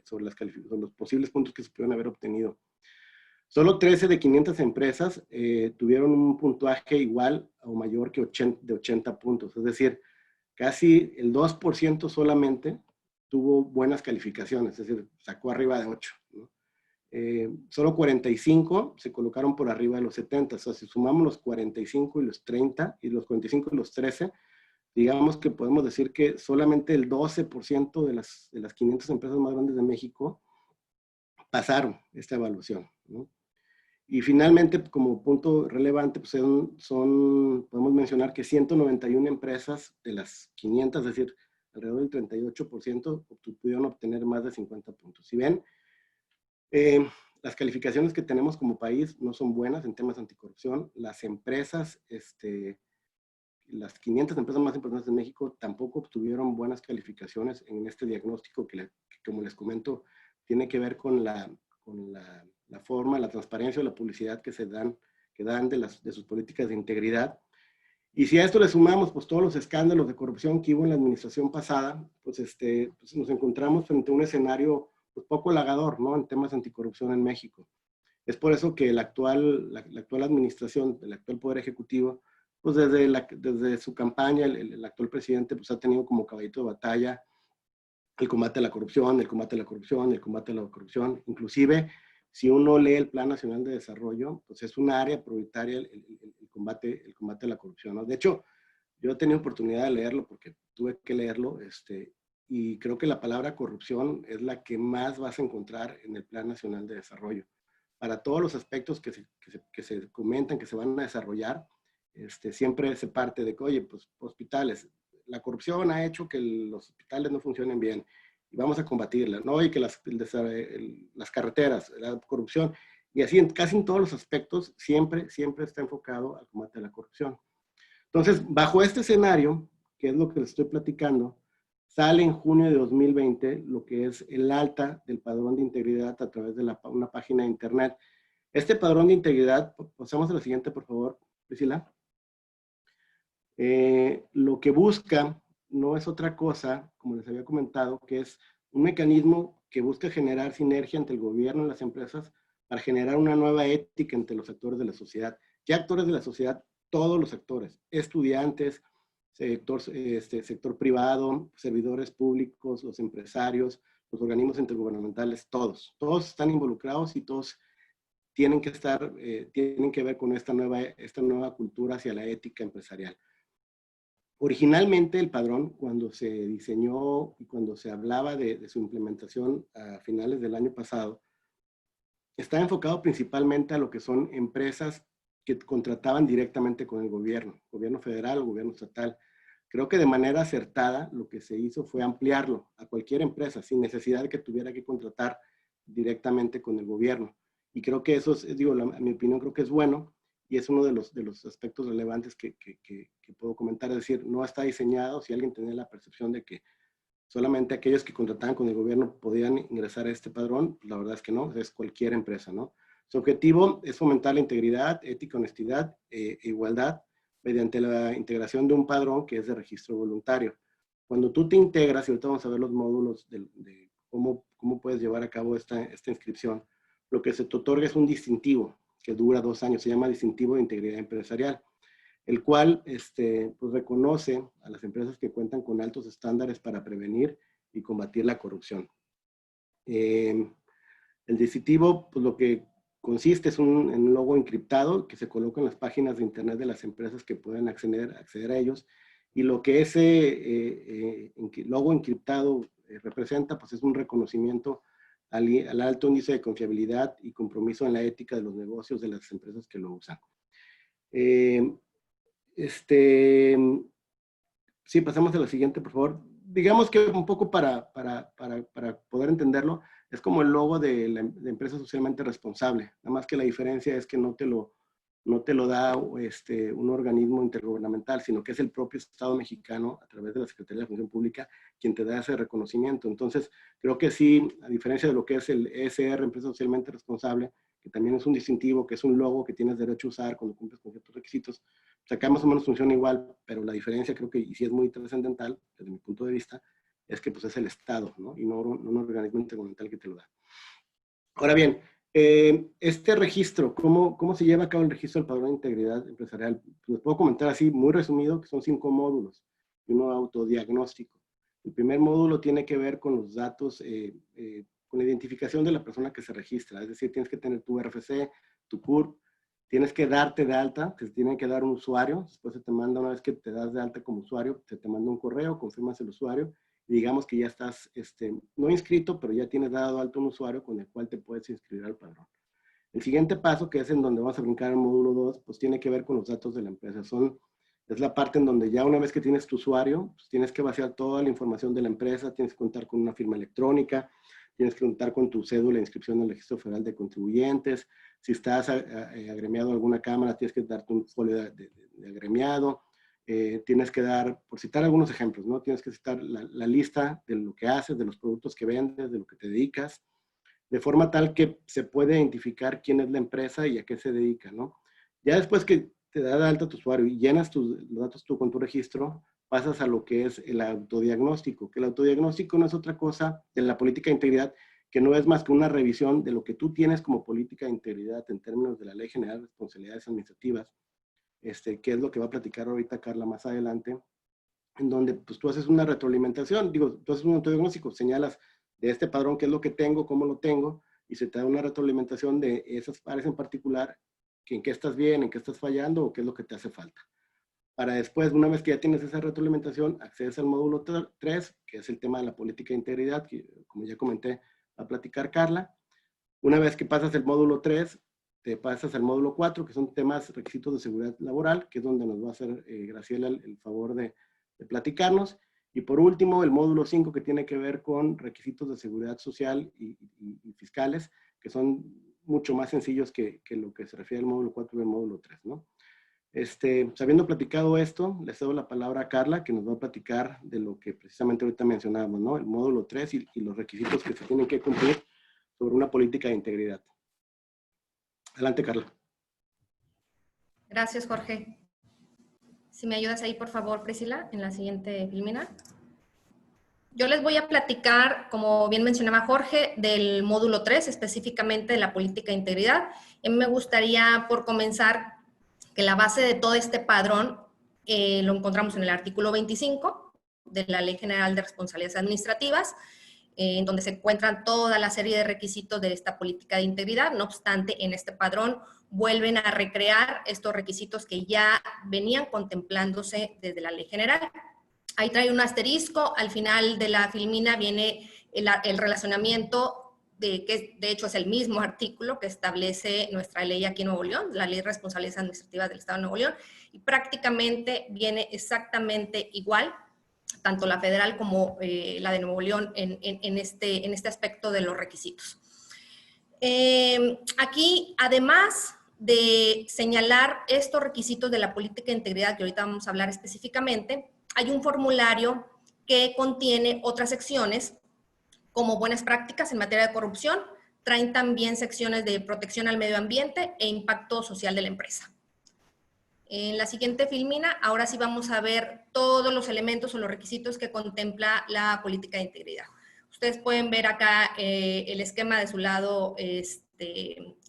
sobre los posibles puntos que se pudieron haber obtenido. Solo 13 de 500 empresas tuvieron un puntuaje igual o mayor que de 80 puntos, es decir, casi el 2% solamente tuvo buenas calificaciones, es decir, sacó arriba de 8, ¿no? Solo 45 se colocaron por arriba de los 70, o sea, si sumamos los 45 y los 30, y los 45 y los 13, digamos que podemos decir que solamente el 12% de las 500 empresas más grandes de México pasaron esta evaluación, ¿no? Y finalmente, como punto relevante, pues podemos mencionar que 191 empresas de las 500, es decir, alrededor del 38%, pudieron obtener más de 50 puntos. Si ven, las calificaciones que tenemos como país no son buenas en temas de anticorrupción. Las empresas, las 500 empresas más importantes de México tampoco obtuvieron buenas calificaciones en este diagnóstico que como les comento, tiene que ver con la forma, la transparencia o la publicidad que dan de sus políticas de integridad. Y si a esto le sumamos pues todos los escándalos de corrupción que hubo en la administración pasada, pues, pues nos encontramos frente a un escenario pues, poco halagador, ¿no? En temas de anticorrupción en México. Es por eso que la actual administración, el actual Poder Ejecutivo, pues desde su campaña, el actual presidente pues ha tenido como caballito de batalla el combate a la corrupción, el combate a la corrupción, el combate a la corrupción. Inclusive, si uno lee el Plan Nacional de Desarrollo, pues es un área prioritaria el combate a la corrupción, ¿no? De hecho, yo he tenido oportunidad de leerlo porque tuve que leerlo, y creo que la palabra corrupción es la que más vas a encontrar en el Plan Nacional de Desarrollo. Para todos los aspectos que se comentan, que se van a desarrollar, siempre se parte de que, oye, pues hospitales, la corrupción ha hecho que los hospitales no funcionen bien y vamos a combatirla, ¿no? Y que las carreteras, la corrupción, y así casi en todos los aspectos siempre está enfocado al combate a la corrupción. Entonces, bajo este escenario, que es lo que les estoy platicando, sale en junio de 2020 lo que es el alta del padrón de integridad a través de una página de internet. Este padrón de integridad, pasamos a la siguiente, por favor, Priscila. Lo que busca no es otra cosa, como les había comentado, que es un mecanismo que busca generar sinergia entre el gobierno y las empresas para generar una nueva ética entre los actores de la sociedad. ¿Qué actores de la sociedad? Todos los actores, estudiantes, sector privado, servidores públicos, los empresarios, los organismos intergubernamentales, todos están involucrados y todos tienen que ver con esta nueva cultura hacia la ética empresarial. Originalmente el padrón, cuando se diseñó y cuando se hablaba de su implementación a finales del año pasado, está enfocado principalmente a lo que son empresas que contrataban directamente con el gobierno federal o gobierno estatal. Creo que de manera acertada lo que se hizo fue ampliarlo a cualquier empresa sin necesidad de que tuviera que contratar directamente con el gobierno. Y creo que eso, a mi opinión, creo que es bueno y es uno de los aspectos relevantes que puedo comentar. Es decir, no está diseñado, si alguien tenía la percepción de que solamente aquellos que contrataban con el gobierno podían ingresar a este padrón, pues la verdad es que no, es cualquier empresa, ¿no? Su objetivo es fomentar la integridad, ética, honestidad e igualdad mediante la integración de un padrón que es de registro voluntario. Cuando tú te integras, y ahorita vamos a ver los módulos de cómo puedes llevar a cabo esta inscripción, lo que se te otorga es un distintivo que dura 2 años, se llama distintivo de integridad empresarial, el cual pues reconoce a las empresas que cuentan con altos estándares para prevenir y combatir la corrupción. El distintivo, pues lo que consiste es en un logo encriptado que se coloca en las páginas de internet de las empresas que pueden acceder a ellos, y lo que ese logo encriptado representa, pues es un reconocimiento al alto índice de confiabilidad y compromiso en la ética de los negocios de las empresas que lo usan. Sí, pasamos a la siguiente, por favor. Digamos que un poco para poder entenderlo, es como el logo de la empresa socialmente responsable, nada más que la diferencia es que no te lo da un organismo intergubernamental, sino que es el propio Estado mexicano, a través de la Secretaría de Función Pública, quien te da ese reconocimiento. Entonces, creo que sí, a diferencia de lo que es el ESR, Empresa Socialmente Responsable, que también es un distintivo, que es un logo que tienes derecho a usar cuando cumples con ciertos requisitos, pues acá más o menos funciona igual, pero la diferencia creo que, y sí es muy trascendental, desde mi punto de vista, es que pues es el Estado, ¿no? Y no un organismo intergubernamental que te lo da. Ahora bien, este registro, ¿cómo se lleva a cabo el registro del padrón de integridad empresarial? Les puedo comentar así, muy resumido, que son 5 módulos y uno autodiagnóstico. El primer módulo tiene que ver con los datos, con la identificación de la persona que se registra, es decir, tienes que tener tu RFC, tu CURP, tienes que darte de alta, te tienen que dar un usuario, después se te manda, una vez que te das de alta como usuario, se te manda un correo, confirmas el usuario, y digamos que ya estás, no inscrito, pero ya tienes dado alto un usuario con el cual te puedes inscribir al padrón. El siguiente paso, que es en donde vamos a brincar el módulo 2, pues tiene que ver con los datos de la empresa. Es la parte en donde ya una vez que tienes tu usuario, pues tienes que vaciar toda la información de la empresa, tienes que contar con una firma electrónica, tienes que contar con tu cédula de inscripción al Registro Federal de Contribuyentes. Si estás agremiado a alguna cámara, tienes que darte un folio de agremiado. Tienes que dar, por citar algunos ejemplos, ¿no? Tienes que citar la lista de lo que haces, de los productos que vendes, de lo que te dedicas, de forma tal que se puede identificar quién es la empresa y a qué se dedica, ¿no? Ya después que te da de alta tu usuario y llenas los datos tú con tu registro, pasas a lo que es el autodiagnóstico, que el autodiagnóstico no es otra cosa de la política de integridad, que no es más que una revisión de lo que tú tienes como política de integridad en términos de la Ley General de Responsabilidades Administrativas, que es lo que va a platicar ahorita Carla más adelante, en donde pues tú haces una retroalimentación, digo, tú haces un autodiagnóstico, señalas de este padrón qué es lo que tengo, cómo lo tengo, y se te da una retroalimentación de esas áreas en particular, que en qué estás bien, en qué estás fallando o qué es lo que te hace falta. Para después, una vez que ya tienes esa retroalimentación, accedes al módulo 3, que es el tema de la política de integridad, que como ya comenté, va a platicar Carla. Una vez que pasas el módulo 3, te pasas al módulo 4, que son temas, requisitos de seguridad laboral, que es donde nos va a hacer Graciela el favor de platicarnos. Y por último, el módulo 5, que tiene que ver con requisitos de seguridad social y fiscales, que son mucho más sencillos que lo que se refiere al módulo 4 y al módulo 3, ¿no? Habiendo platicado esto, le cedo la palabra a Carla, que nos va a platicar de lo que precisamente ahorita mencionábamos, ¿no? El módulo 3 y los requisitos que se tienen que cumplir sobre una política de integridad. Adelante, Carla. Gracias, Jorge. Si me ayudas ahí, por favor, Priscila, en la siguiente filmina. Yo les voy a platicar, como bien mencionaba Jorge, del módulo 3, específicamente de la política de integridad. Y me gustaría, por comenzar, que la base de todo este padrón lo encontramos en el artículo 25 de la Ley General de Responsabilidades Administrativas, en donde se encuentran toda la serie de requisitos de esta política de integridad. No obstante, en este padrón vuelven a recrear estos requisitos que ya venían contemplándose desde la Ley General. Ahí trae un asterisco, al final de la filmina viene el relacionamiento que de hecho es el mismo artículo que establece nuestra ley aquí en Nuevo León, la Ley de Responsabilidades Administrativas del Estado de Nuevo León, y prácticamente viene exactamente igual, tanto la federal como la de Nuevo León en este aspecto de los requisitos. Aquí, además de señalar estos requisitos de la política de integridad, que ahorita vamos a hablar específicamente, hay un formulario que contiene otras secciones, como buenas prácticas en materia de corrupción, traen también secciones de protección al medio ambiente e impacto social de la empresa. En la siguiente filmina, ahora sí vamos a ver todos los elementos o los requisitos que contempla la política de integridad. Ustedes pueden ver acá el esquema de su lado,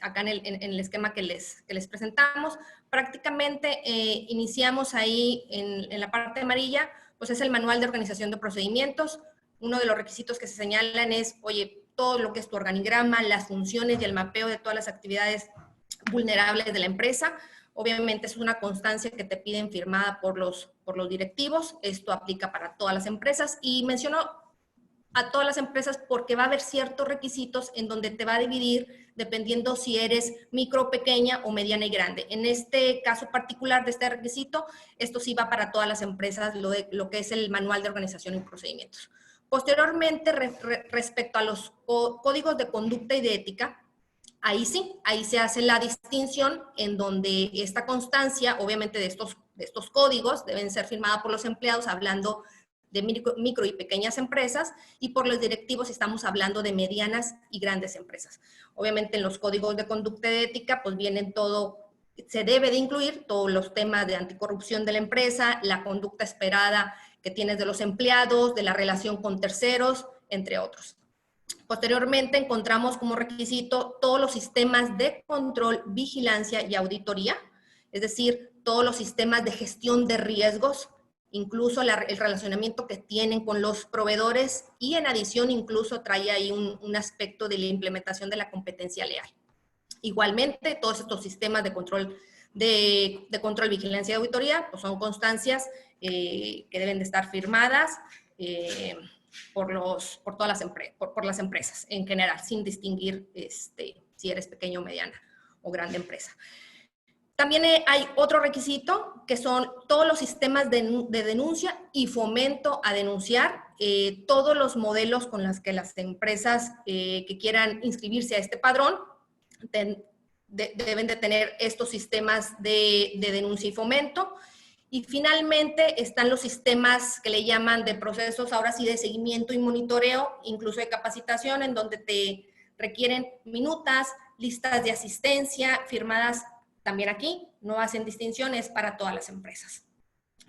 acá en el esquema que les presentamos. Prácticamente iniciamos ahí en la parte amarilla, pues es el manual de organización de procedimientos. Uno de los requisitos que se señalan es, oye, todo lo que es tu organigrama, las funciones y el mapeo de todas las actividades vulnerables de la empresa. Obviamente es una constancia que te piden firmada por los directivos. Esto aplica para todas las empresas y menciono a todas las empresas porque va a haber ciertos requisitos en donde te va a dividir dependiendo si eres micro, pequeña o mediana y grande. En este caso particular de este requisito, esto sí va para todas las empresas, lo que es el manual de organización y procedimientos. Posteriormente, respecto a los códigos de conducta y de ética, ahí sí, ahí se hace la distinción en donde esta constancia, obviamente de estos códigos, deben ser firmada por los empleados, hablando de micro y pequeñas empresas, y por los directivos estamos hablando de medianas y grandes empresas. Obviamente en los códigos de conducta y ética, pues vienen todo, se debe de incluir todos los temas de anticorrupción de la empresa, la conducta esperada que tienes de los empleados, de la relación con terceros, entre otros. Posteriormente encontramos como requisito todos los sistemas de control, vigilancia y auditoría, es decir, todos los sistemas de gestión de riesgos, incluso el relacionamiento que tienen con los proveedores, y en adición incluso trae ahí un aspecto de la implementación de la competencia leal. Igualmente, todos estos sistemas de control, vigilancia y auditoría, pues son constancias que deben de estar firmadas por las empresas en general, sin distinguir si eres pequeña o mediana o grande empresa. También hay otro requisito, que son todos los sistemas de denuncia y fomento a denunciar, todos los modelos con los que las empresas que quieran inscribirse a este padrón deben de tener estos sistemas de denuncia y fomento. Y finalmente están los sistemas que le llaman de procesos, ahora sí, de seguimiento y monitoreo, incluso de capacitación, en donde te requieren minutas, listas de asistencia firmadas también aquí, no hacen distinciones para todas las empresas.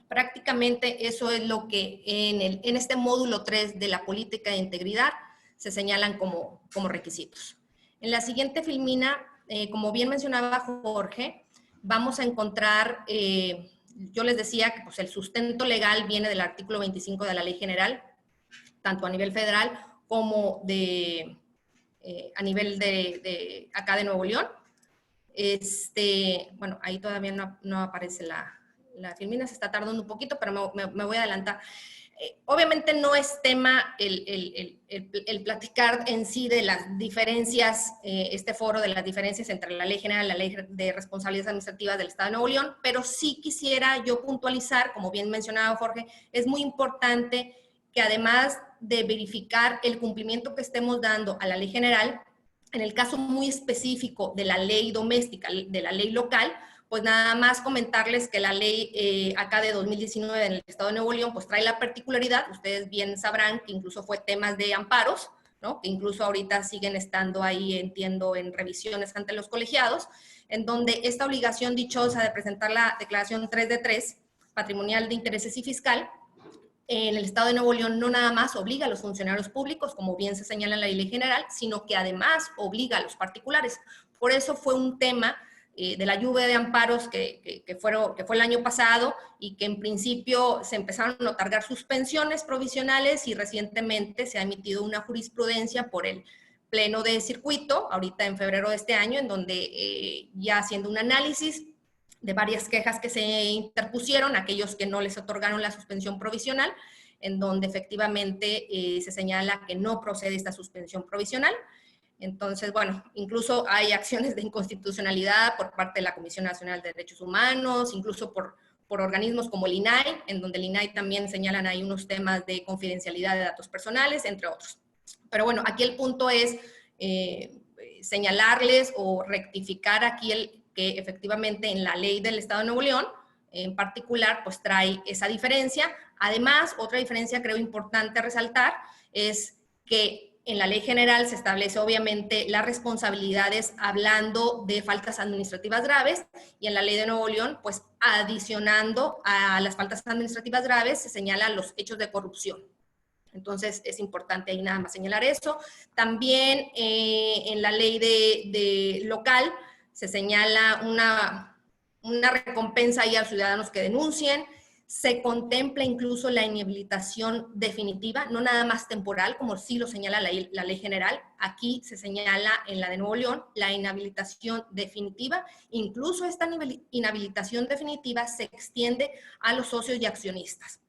Prácticamente eso es lo que en este módulo 3 de la política de integridad se señalan como requisitos. En la siguiente filmina, como bien mencionaba Jorge, vamos a encontrar, yo les decía que pues, el sustento legal viene del artículo 25 de la Ley General, tanto a nivel federal como a nivel de acá de Nuevo León. Bueno, ahí todavía no aparece la filmina, se está tardando un poquito, pero me voy a adelantar. Obviamente no es tema el platicar en sí de las diferencias, este foro de las diferencias entre la Ley General y la Ley de Responsabilidades Administrativas del Estado de Nuevo León, pero sí quisiera yo puntualizar, como bien mencionaba Jorge, es muy importante que además de verificar el cumplimiento que estemos dando a la Ley General, en el caso muy específico de la ley doméstica, de la ley local, pues nada más comentarles que la ley acá de 2019 en el Estado de Nuevo León, pues trae la particularidad, ustedes bien sabrán que incluso fue temas de amparos, ¿no? Que incluso ahorita siguen estando ahí, entiendo, en revisiones ante los colegiados, en donde esta obligación dichosa de presentar la declaración 3 de 3, patrimonial de intereses y fiscal, en el Estado de Nuevo León no nada más obliga a los funcionarios públicos, como bien se señala en la Ley General, sino que además obliga a los particulares. Por eso fue un tema de la lluvia de amparos que fue el año pasado y que en principio se empezaron a otorgar suspensiones provisionales y recientemente se ha emitido una jurisprudencia por el Pleno de Circuito, ahorita en febrero de este año, en donde ya haciendo un análisis de varias quejas que se interpusieron, aquellos que no les otorgaron la suspensión provisional, en donde efectivamente se señala que no procede esta suspensión provisional. Entonces, bueno, incluso hay acciones de inconstitucionalidad por parte de la Comisión Nacional de Derechos Humanos, incluso por organismos como el INAI, en donde el INAI también señalan ahí unos temas de confidencialidad de datos personales, entre otros. Pero bueno, aquí el punto es señalarles o rectificar aquí que efectivamente en la ley del Estado de Nuevo León, en particular, pues trae esa diferencia. Además, otra diferencia creo importante resaltar es que en la Ley General se establece obviamente las responsabilidades hablando de faltas administrativas graves, y en la Ley de Nuevo León, pues adicionando a las faltas administrativas graves, se señalan los hechos de corrupción. Entonces, es importante ahí nada más señalar eso. También en la ley de local se señala una recompensa ahí a los ciudadanos que denuncien. Se contempla incluso la inhabilitación definitiva, no nada más temporal, como sí lo señala la ley general. Aquí se señala en la de Nuevo León la inhabilitación definitiva. Incluso esta inhabilitación definitiva se extiende a los socios y accionistas.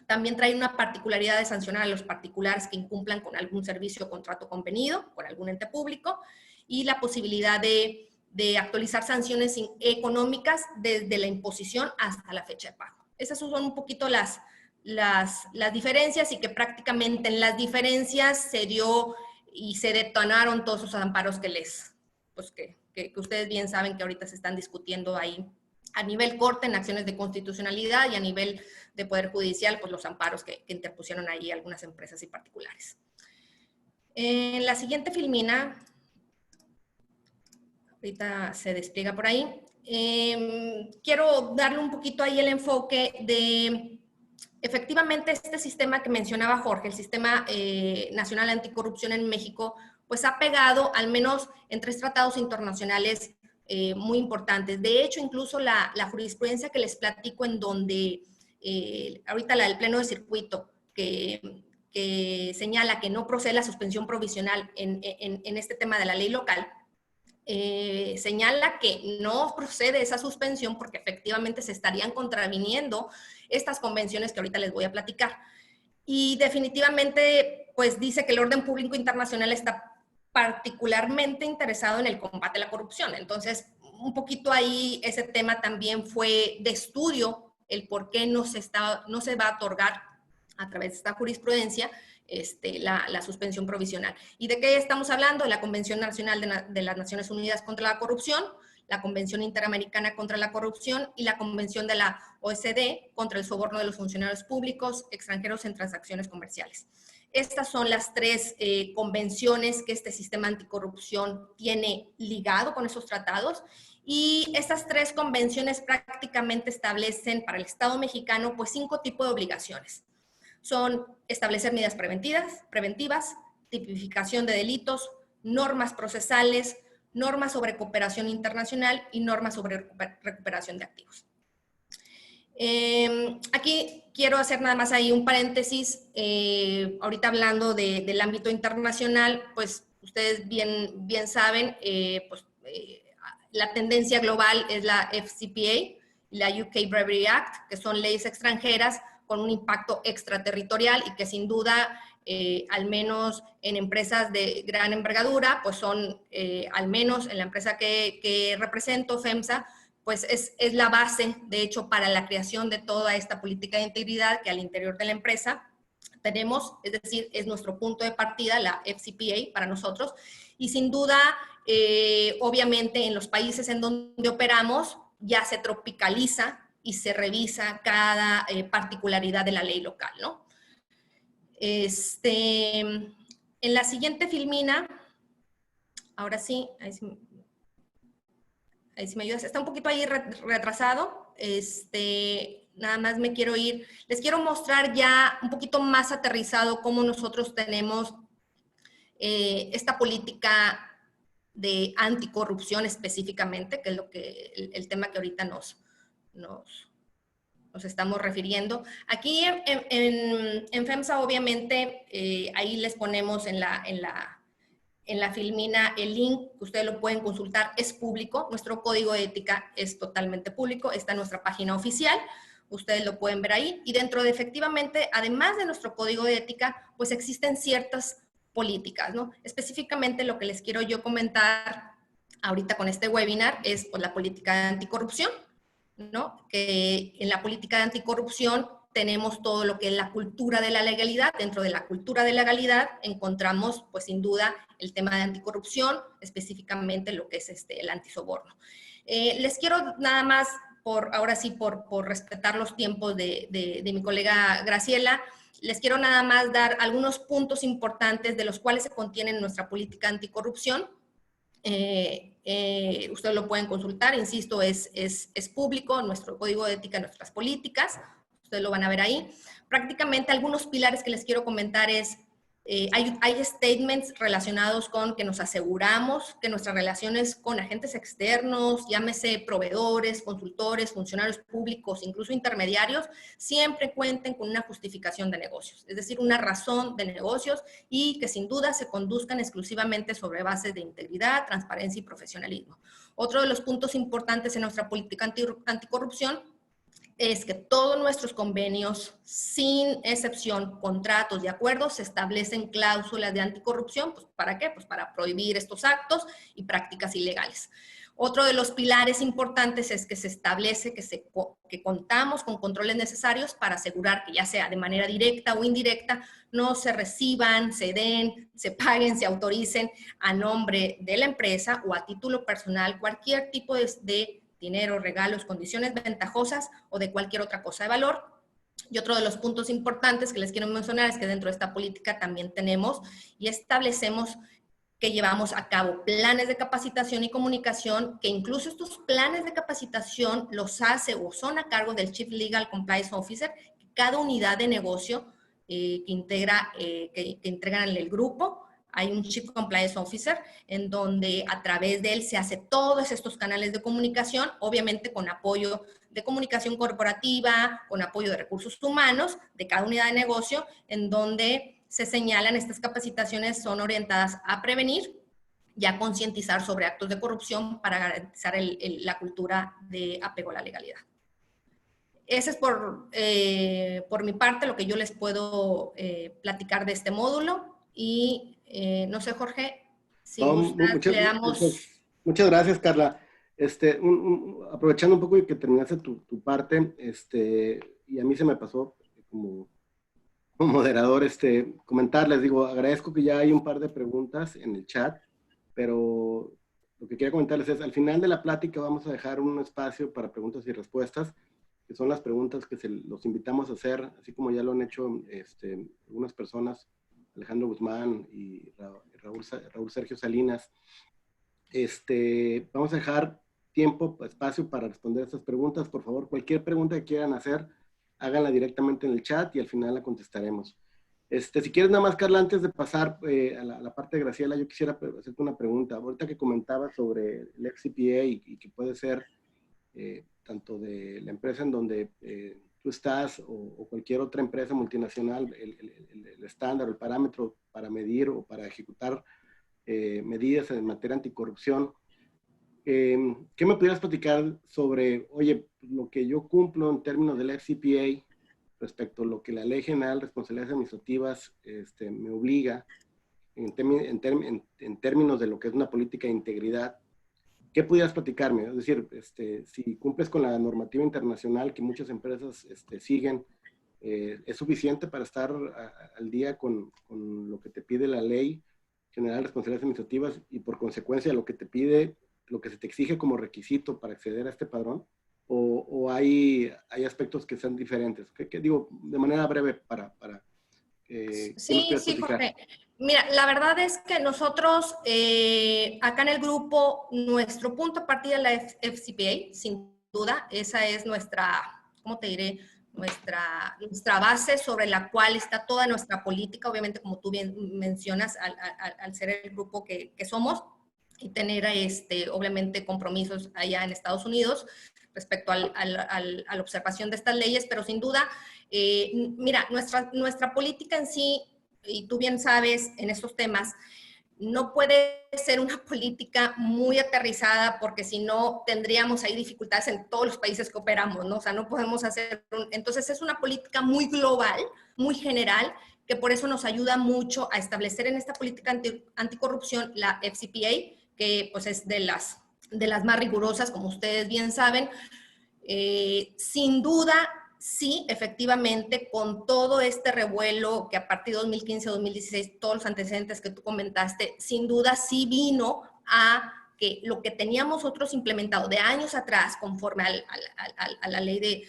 También trae una particularidad de sancionar a los particulares que incumplan con algún servicio o contrato convenido por algún ente público, y la posibilidad de actualizar sanciones económicas desde la imposición hasta la fecha de pago. Esas son un poquito las diferencias, y que prácticamente en las diferencias se dio y se detonaron todos esos amparos que ustedes bien saben que ahorita se están discutiendo ahí a nivel corte en acciones de constitucionalidad, y a nivel de Poder Judicial, pues los amparos que interpusieron ahí algunas empresas y particulares. En la siguiente filmina, ahorita se despliega por ahí, quiero darle un poquito ahí el enfoque de efectivamente, este sistema que mencionaba Jorge, el Sistema Nacional Anticorrupción en México, pues ha pegado al menos en 3 tratados internacionales muy importantes. De hecho, incluso la jurisprudencia que les platico en donde, ahorita la del Pleno de Circuito, que señala que no procede la suspensión provisional en este tema de la ley local, señala que no procede esa suspensión porque efectivamente se estarían contraviniendo estas convenciones que ahorita les voy a platicar. Y definitivamente, pues dice que el orden público internacional está particularmente interesado en el combate a la corrupción. Entonces, un poquito ahí ese tema también fue de estudio, el por qué no se va a otorgar a través de esta jurisprudencia la suspensión provisional. ¿Y de qué estamos hablando? De la Convención Nacional de las Naciones Unidas contra la Corrupción, la Convención Interamericana contra la Corrupción y la Convención de la OECD contra el soborno de los funcionarios públicos extranjeros en transacciones comerciales. Estas son las 3 convenciones que este sistema anticorrupción tiene ligado con esos tratados, y estas 3 convenciones prácticamente establecen para el Estado mexicano pues 5 tipos de obligaciones. Son establecer medidas preventivas, tipificación de delitos, normas procesales, normas sobre cooperación internacional y normas sobre recuperación de activos. Aquí quiero hacer nada más ahí un paréntesis. Ahorita hablando del ámbito internacional, pues ustedes bien saben, la tendencia global es la FCPA y la UK Bribery Act, que son leyes extranjeras con un impacto extraterritorial y que sin duda, al menos en empresas de gran envergadura, pues son, al menos en la empresa que represento, FEMSA, pues es la base, de hecho, para la creación de toda esta política de integridad que al interior de la empresa tenemos, es decir, es nuestro punto de partida, la FCPA para nosotros, y sin duda, obviamente en los países en donde operamos ya se tropicaliza y se revisa cada particularidad de la ley local, ¿no? En la siguiente filmina, ahora sí, ahí sí me ayudas, está un poquito ahí retrasado, nada más me quiero ir, les quiero mostrar ya un poquito más aterrizado cómo nosotros tenemos esta política de anticorrupción específicamente, que es el tema que ahorita nos estamos refiriendo. Aquí en FEMSA, obviamente, ahí les ponemos en la filmina el link, que ustedes lo pueden consultar, es público. Nuestro código de ética es totalmente público, está en nuestra página oficial, ustedes lo pueden ver ahí. Y dentro de, efectivamente, además de nuestro código de ética, pues existen ciertas políticas, ¿no? Específicamente lo que les quiero yo comentar ahorita con este webinar es pues, la política de anticorrupción, ¿no? Que en la política de anticorrupción tenemos todo lo que es la cultura de la legalidad. Dentro de la cultura de la legalidad encontramos, pues sin duda, el tema de anticorrupción, específicamente lo que es el antisoborno. Les quiero nada más, ahora sí, por respetar los tiempos de mi colega Graciela, les quiero nada más dar algunos puntos importantes de los cuales se contiene en nuestra política anticorrupción. Ustedes lo pueden consultar, insisto, es público, nuestro código de ética, nuestras políticas, ustedes lo van a ver ahí. Prácticamente algunos pilares que les quiero comentar es, hay statements relacionados con que nos aseguramos que nuestras relaciones con agentes externos, llámese proveedores, consultores, funcionarios públicos, incluso intermediarios, siempre cuenten con una justificación de negocios, es decir, una razón de negocios y que sin duda se conduzcan exclusivamente sobre bases de integridad, transparencia y profesionalismo. Otro de los puntos importantes en nuestra política anticorrupción es que todos nuestros convenios, sin excepción, contratos y acuerdos, establecen cláusulas de anticorrupción. Pues, ¿para qué? Pues para prohibir estos actos y prácticas ilegales. Otro de los pilares importantes es que se establece que contamos con controles necesarios para asegurar que ya sea de manera directa o indirecta, no se reciban, se den, se paguen, se autoricen a nombre de la empresa o a título personal cualquier tipo de dinero, regalos, condiciones ventajosas o de cualquier otra cosa de valor. Y otro de los puntos importantes que les quiero mencionar es que dentro de esta política también tenemos y establecemos que llevamos a cabo planes de capacitación y comunicación, que incluso estos planes de capacitación los hace o son a cargo del Chief Legal Compliance Officer, que cada unidad de negocio que integran el grupo. Hay un Chief Compliance Officer en donde a través de él se hace todos estos canales de comunicación, obviamente con apoyo de comunicación corporativa, con apoyo de recursos humanos de cada unidad de negocio, en donde se señalan estas capacitaciones son orientadas a prevenir y a concientizar sobre actos de corrupción para garantizar la cultura de apego a la legalidad. Ese es por mi parte lo que yo les puedo platicar de este módulo y no sé, Jorge, si gustas, le damos... Muchas gracias, Carla. Aprovechando un poco y que terminaste tu parte, y a mí se me pasó como moderador comentarles, digo, agradezco que ya hay un par de preguntas en el chat, pero lo que quería comentarles es, al final de la plática vamos a dejar un espacio para preguntas y respuestas, que son las preguntas que los invitamos a hacer, así como ya lo han hecho algunas personas, Alejandro Guzmán y Raúl Sergio Salinas. Vamos a dejar tiempo, espacio para responder estas preguntas. Por favor, cualquier pregunta que quieran hacer, háganla directamente en el chat y al final la contestaremos. Si quieres nada más, Carla, antes de pasar a la parte de Graciela, yo quisiera hacerte una pregunta. Ahorita que comentabas sobre el FCPA y que puede ser tanto de la empresa en donde tú estás o cualquier otra empresa multinacional, el estándar, el parámetro para medir o para ejecutar medidas en materia anticorrupción. ¿Qué me pudieras platicar sobre, oye, lo que yo cumplo en términos del FCPA respecto a lo que la Ley General de Responsabilidades Administrativas me obliga en términos de lo que es una política de integridad? ¿Qué pudieras platicarme? Es decir, si cumples con la normativa internacional que muchas empresas siguen, ¿es suficiente para estar al día con lo que te pide la Ley General de Responsabilidades Administrativas y por consecuencia lo que te pide, lo que se te exige como requisito para acceder a este padrón? ¿O hay aspectos que sean diferentes? ¿Qué digo de manera breve para Sí, Jorge. Mira, la verdad es que nosotros acá en el grupo, nuestro punto de partida es la FCPA, sin duda, esa es nuestra, ¿cómo te diré? Nuestra base sobre la cual está toda nuestra política, obviamente como tú bien mencionas, al ser el grupo que somos y tener obviamente compromisos allá en Estados Unidos respecto a la observación de estas leyes, pero sin duda, mira, nuestra política en sí, y tú bien sabes en estos temas, no puede ser una política muy aterrizada porque si no tendríamos ahí dificultades en todos los países que operamos, ¿no? O sea, no podemos hacer... Entonces es una política muy global, muy general, que por eso nos ayuda mucho a establecer en esta política anticorrupción la FCPA, que pues es de las más rigurosas, como ustedes bien saben. Sin duda, sí, efectivamente, con todo este revuelo que a partir de 2015-2016, todos los antecedentes que tú comentaste, sin duda sí vino a que lo que teníamos nosotros implementado de años atrás, conforme a la ley de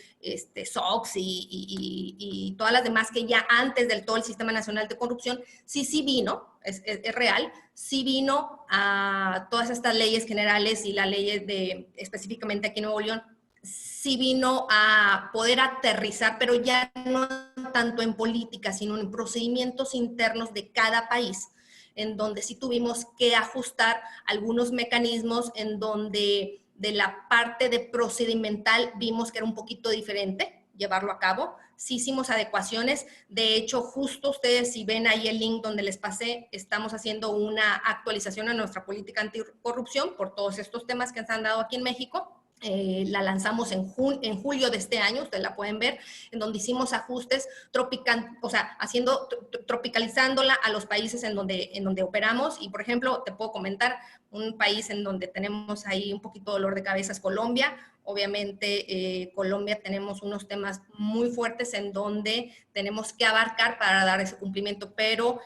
SOX y todas las demás que ya antes del todo el Sistema Nacional de Corrupción, sí vino, es real, sí vino a todas estas leyes generales y la ley específicamente aquí en Nuevo León, sí vino a poder aterrizar, pero ya no tanto en política, sino en procedimientos internos de cada país, en donde sí tuvimos que ajustar algunos mecanismos en donde de la parte de procedimental vimos que era un poquito diferente llevarlo a cabo. Sí hicimos adecuaciones. De hecho, justo ustedes, si ven ahí el link donde les pasé, estamos haciendo una actualización a nuestra política anticorrupción por todos estos temas que se han dado aquí en México. La lanzamos en julio de este año, ustedes la pueden ver, en donde hicimos ajustes, tropicalizándola a los países en donde operamos. Y, por ejemplo, te puedo comentar, un país en donde tenemos ahí un poquito de dolor de cabeza es Colombia. Obviamente, Colombia tenemos unos temas muy fuertes en donde tenemos que abarcar para dar ese cumplimiento, pero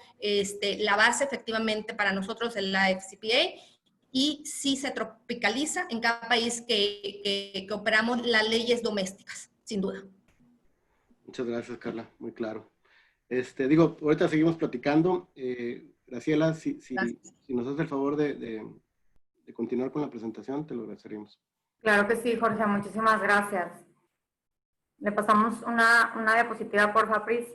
la base efectivamente para nosotros es la FCPA. Y sí se tropicaliza en cada país que operamos las leyes domésticas, sin duda. Muchas gracias, Carla, muy claro. Digo, ahorita seguimos platicando. Graciela, si nos haces el favor de continuar con la presentación, te lo agradeceríamos. Claro que sí, Jorge, muchísimas gracias. Le pasamos una diapositiva, por favor, Pris.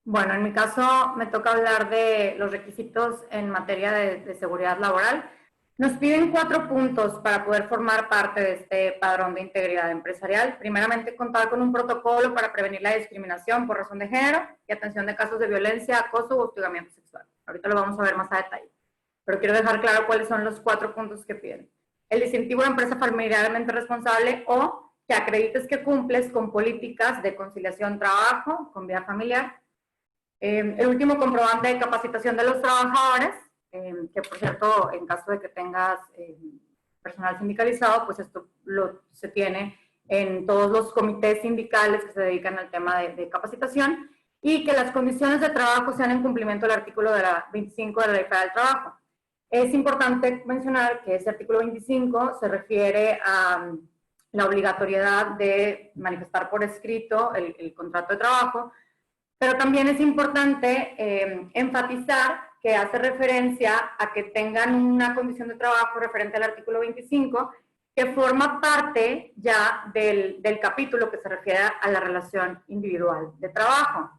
Bueno, en mi caso me toca hablar de los requisitos en materia de seguridad laboral. Nos piden 4 puntos para poder formar parte de este padrón de integridad empresarial. Primeramente, contar con un protocolo para prevenir la discriminación por razón de género y atención de casos de violencia, acoso o hostigamiento sexual. Ahorita lo vamos a ver más a detalle, pero quiero dejar claro cuáles son los 4 puntos que piden. El distintivo de empresa familiarmente responsable o que acredites que cumples con políticas de conciliación trabajo con vida familiar. El último comprobante de capacitación de los trabajadores, que por cierto, en caso de que tengas personal sindicalizado, pues esto se tiene en todos los comités sindicales que se dedican al tema de capacitación, y que las condiciones de trabajo sean en cumplimiento del artículo 25 de la Ley Federal del Trabajo. Es importante mencionar que ese artículo 25 se refiere a la obligatoriedad de manifestar por escrito el contrato de trabajo, pero también es importante enfatizar que hace referencia a que tengan una condición de trabajo referente al artículo 25, que forma parte ya del capítulo que se refiere a la relación individual de trabajo.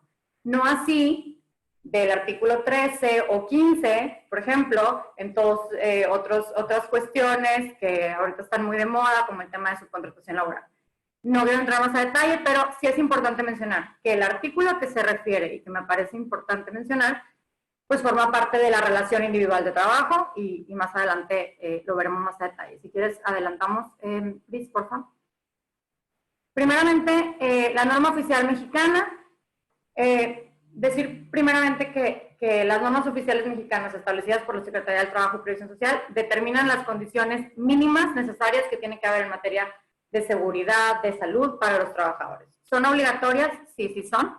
No así del artículo 13 o 15, por ejemplo, en otras cuestiones que ahorita están muy de moda, como el tema de subcontratación laboral. No voy a entrar más a detalle, pero sí es importante mencionar que el artículo que se refiere y que me parece importante mencionar, pues forma parte de la relación individual de trabajo y más adelante lo veremos más a detalle. Si quieres, adelantamos, Liz, por favor. Primeramente, la norma oficial mexicana. Decir primeramente que las normas oficiales mexicanas establecidas por la Secretaría del Trabajo y Previsión Social determinan las condiciones mínimas necesarias que tiene que haber en materia de seguridad, de salud para los trabajadores. ¿Son obligatorias? Sí, sí son.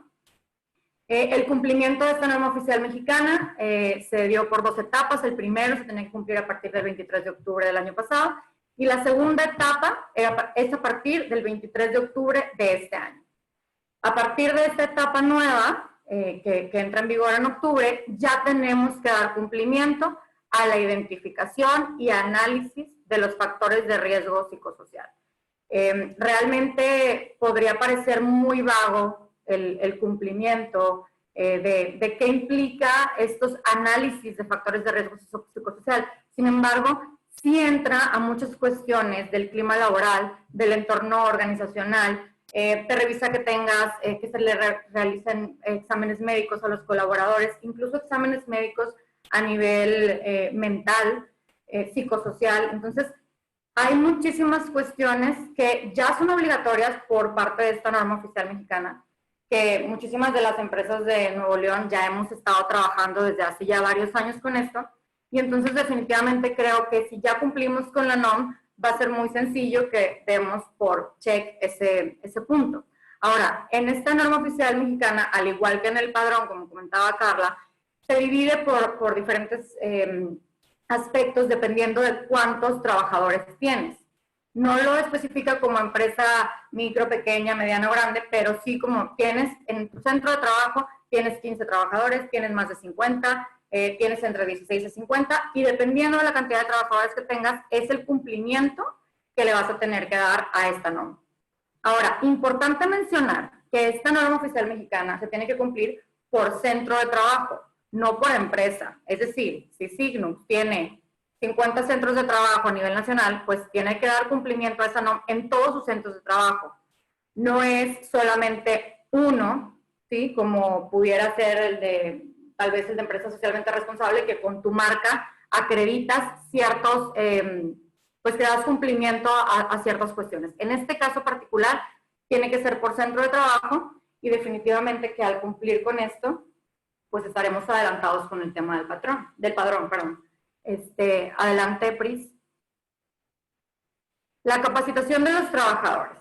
El cumplimiento de esta norma oficial mexicana se dio por 2 etapas. El primero se tenía que cumplir a partir del 23 de octubre del año pasado y la segunda etapa es a partir del 23 de octubre de este año. A partir de esta etapa nueva, que entra en vigor en octubre, ya tenemos que dar cumplimiento a la identificación y análisis de los factores de riesgo psicosocial. Realmente podría parecer muy vago el cumplimiento de qué implica estos análisis de factores de riesgo psicosocial. Sin embargo, sí entra a muchas cuestiones del clima laboral, del entorno organizacional. Te revisa que tengas, que se le realicen exámenes médicos a los colaboradores, incluso exámenes médicos a nivel mental, psicosocial. Entonces, hay muchísimas cuestiones que ya son obligatorias por parte de esta norma oficial mexicana, que muchísimas de las empresas de Nuevo León ya hemos estado trabajando desde hace ya varios años con esto, y entonces definitivamente creo que si ya cumplimos con la NOM, va a ser muy sencillo que demos por check ese punto. Ahora, en esta norma oficial mexicana, al igual que en el padrón, como comentaba Carla, se divide por diferentes aspectos dependiendo de cuántos trabajadores tienes. No lo especifica como empresa micro, pequeña, mediana o grande, pero sí como tienes en tu centro de trabajo, tienes 15 trabajadores, tienes más de 50, tienes entre 16 y 50, y dependiendo de la cantidad de trabajadores que tengas, es el cumplimiento que le vas a tener que dar a esta norma. Ahora, importante mencionar que esta norma oficial mexicana se tiene que cumplir por centro de trabajo, no por empresa. Es decir, si Signux tiene 50 centros de trabajo a nivel nacional, pues tiene que dar cumplimiento a esa norma en todos sus centros de trabajo. No es solamente uno, ¿sí? Como pudiera ser el de, tal vez el de empresa socialmente responsable, que con tu marca acreditas ciertos, pues que das cumplimiento a ciertas cuestiones. En este caso particular, tiene que ser por centro de trabajo y definitivamente que al cumplir con esto, pues estaremos adelantados con el tema del padrón, perdón. Adelante, Pris. La capacitación de los trabajadores.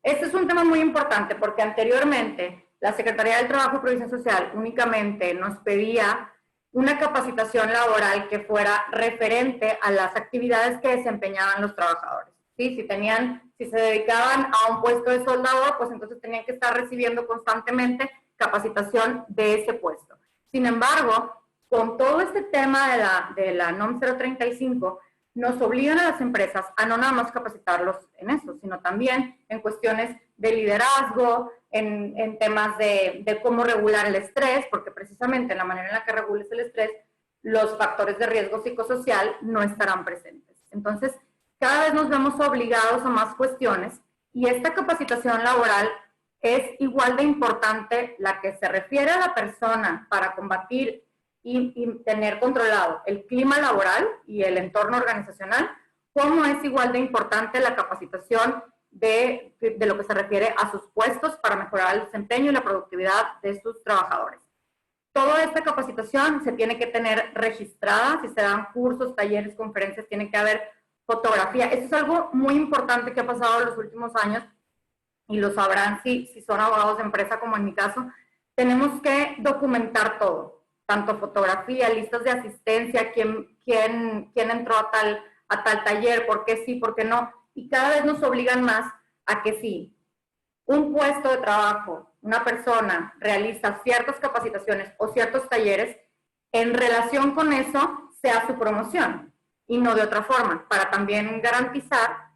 Este es un tema muy importante porque anteriormente la Secretaría del Trabajo y Previsión Social únicamente nos pedía una capacitación laboral que fuera referente a las actividades que desempeñaban los trabajadores. ¿Sí? Si se dedicaban a un puesto de soldador, pues entonces tenían que estar recibiendo constantemente capacitación de ese puesto. Sin embargo, con todo este tema de la NOM 035, nos obligan a las empresas a no nada más capacitarlos en eso, sino también en cuestiones de liderazgo, en temas de cómo regular el estrés, porque precisamente en la manera en la que regules el estrés, los factores de riesgo psicosocial no estarán presentes. Entonces, cada vez nos vemos obligados a más cuestiones y esta capacitación laboral es igual de importante la que se refiere a la persona para combatir y tener controlado el clima laboral y el entorno organizacional, como es igual de importante la capacitación de lo que se refiere a sus puestos para mejorar el desempeño y la productividad de sus trabajadores. Toda esta capacitación se tiene que tener registrada, si se dan cursos, talleres, conferencias, tiene que haber fotografía. Esto es algo muy importante que ha pasado en los últimos años y lo sabrán si son abogados de empresa como en mi caso. Tenemos que documentar todo, tanto fotografía, listas de asistencia, quién entró a tal taller, por qué sí, por qué no. Y cada vez nos obligan más a que sí, un puesto de trabajo, una persona realiza ciertas capacitaciones o ciertos talleres, en relación con eso sea su promoción y no de otra forma, para también garantizar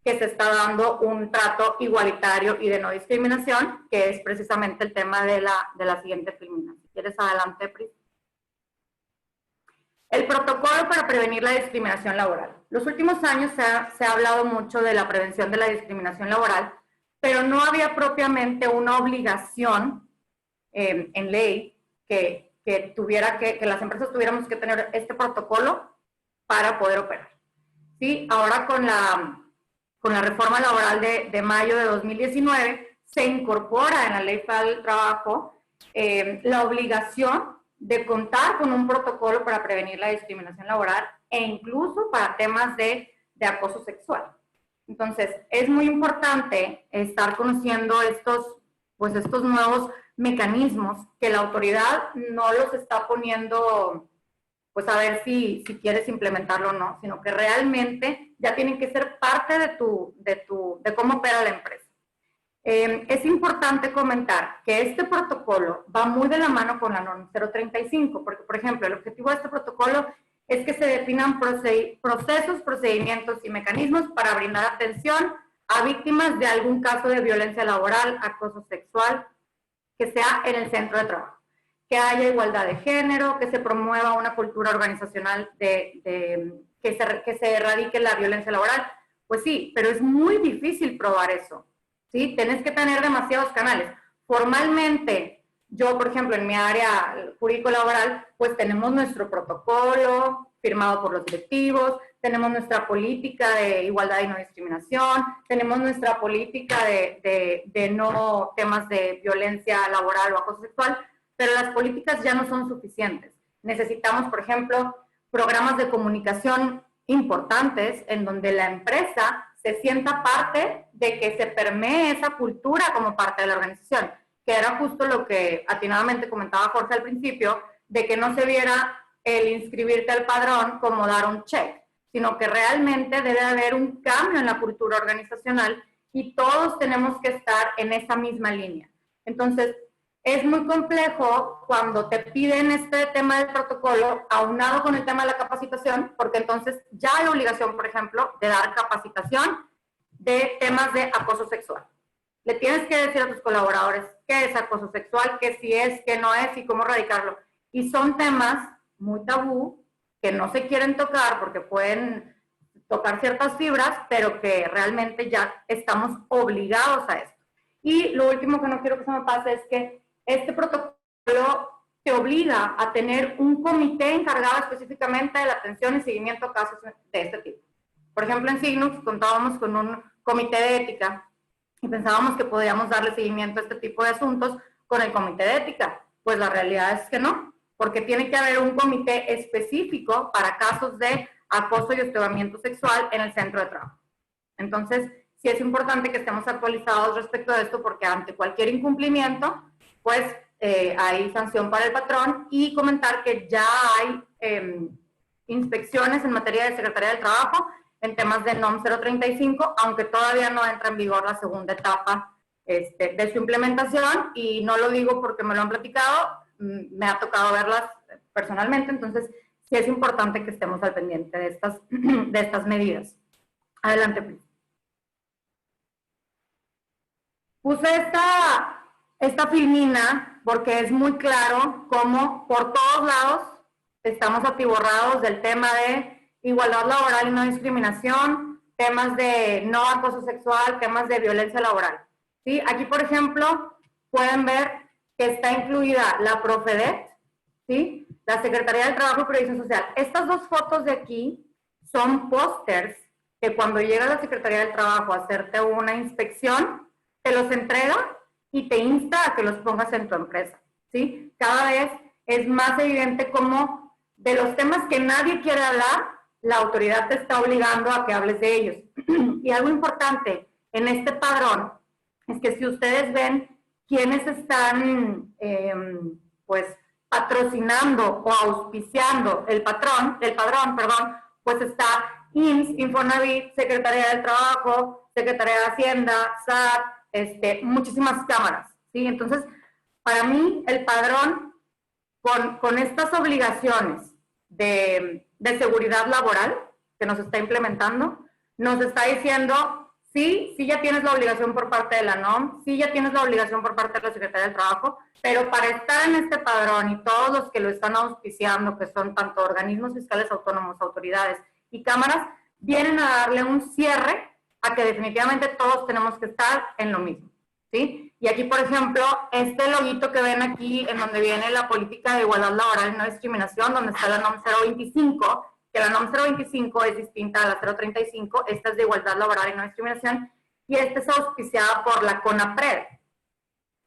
que se está dando un trato igualitario y de no discriminación, que es precisamente el tema de la siguiente filmina. Si quieres, adelante, Pris. El protocolo para prevenir la discriminación laboral. Los últimos años se ha hablado mucho de la prevención de la discriminación laboral, pero no había propiamente una obligación en ley que las empresas tuviéramos que tener este protocolo para poder operar. ¿Sí? Ahora con la reforma laboral de mayo de 2019 se incorpora en la Ley Federal del Trabajo la obligación de contar con un protocolo para prevenir la discriminación laboral e incluso para temas de acoso sexual. Entonces, es muy importante estar conociendo estos nuevos mecanismos que la autoridad no los está poniendo, pues a ver si quieres implementarlo o no, sino que realmente ya tienen que ser parte de cómo opera la empresa. Es importante comentar que este protocolo va muy de la mano con la norma 035, porque, por ejemplo, el objetivo de este protocolo es que se definan procesos, procedimientos y mecanismos para brindar atención a víctimas de algún caso de violencia laboral, acoso sexual, que sea en el centro de trabajo, que haya igualdad de género, que se promueva una cultura organizacional que se erradique la violencia laboral. Pues sí, pero es muy difícil probar eso, ¿sí? Tenés que tener demasiados canales. Formalmente, yo, por ejemplo, en mi área jurídico-laboral, pues tenemos nuestro protocolo firmado por los directivos, tenemos nuestra política de igualdad y no discriminación, tenemos nuestra política de no temas de violencia laboral o acoso sexual, pero las políticas ya no son suficientes. Necesitamos, por ejemplo, programas de comunicación importantes en donde la empresa se sienta parte de que se permee esa cultura como parte de la organización, que era justo lo que atinadamente comentaba Jorge al principio, de que no se viera el inscribirte al padrón como dar un check, sino que realmente debe haber un cambio en la cultura organizacional y todos tenemos que estar en esa misma línea. Entonces, es muy complejo cuando te piden este tema del protocolo aunado con el tema de la capacitación, porque entonces ya hay obligación, por ejemplo, de dar capacitación de temas de acoso sexual. Le tienes que decir a tus colaboradores qué es acoso sexual, qué sí es, qué no es y cómo erradicarlo. Y son temas muy tabú que no se quieren tocar porque pueden tocar ciertas fibras, pero que realmente ya estamos obligados a esto. Y lo último que no quiero que se me pase es que este protocolo te obliga a tener un comité encargado específicamente de la atención y seguimiento a casos de este tipo. Por ejemplo, en Signux contábamos con un comité de ética y pensábamos que podíamos darle seguimiento a este tipo de asuntos con el comité de ética. Pues la realidad es que no, porque tiene que haber un comité específico para casos de acoso y hostigamiento sexual en el centro de trabajo. Entonces, sí es importante que estemos actualizados respecto de esto, porque ante cualquier incumplimiento, pues hay sanción para el patrón, y comentar que ya hay inspecciones en materia de Secretaría del Trabajo en temas de NOM 035, aunque todavía no entra en vigor la segunda etapa de su implementación, y no lo digo porque me lo han platicado, me ha tocado verlas personalmente. Entonces sí es importante que estemos al pendiente de estas medidas. Adelante, please. Puse esta filmina porque es muy claro cómo por todos lados estamos atiborrados del tema de igualdad laboral y no discriminación, temas de no acoso sexual, temas de violencia laboral. ¿Sí? Aquí, por ejemplo, pueden ver que está incluida la Profedet, ¿sí? La Secretaría del Trabajo y Previsión Social. Estas dos fotos de aquí son pósters que cuando llega la Secretaría del Trabajo a hacerte una inspección, te los entrega y te insta a que los pongas en tu empresa, ¿sí? Cada vez es más evidente cómo de los temas que nadie quiere hablar, la autoridad te está obligando a que hables de ellos. Y algo importante en este padrón es que si ustedes ven quiénes están, pues, patrocinando o auspiciando el padrón, pues está IMSS, Infonavit, Secretaría del Trabajo, Secretaría de Hacienda, SAT, muchísimas cámaras, ¿sí? Entonces, para mí, el padrón, con estas obligaciones de seguridad laboral que nos está implementando, nos está diciendo, sí ya tienes la obligación por parte de la NOM, sí ya tienes la obligación por parte de la Secretaría del Trabajo, pero para estar en este padrón y todos los que lo están auspiciando, que son tanto organismos fiscales autónomos, autoridades y cámaras, vienen a darle un cierre a que definitivamente todos tenemos que estar en lo mismo, ¿sí? Y aquí, por ejemplo, este loguito que ven aquí, en donde viene la política de igualdad laboral y no discriminación, donde está la NOM 025, que la NOM 025 es distinta a la 035, esta es de igualdad laboral y no discriminación, y esta es auspiciada por la CONAPRED,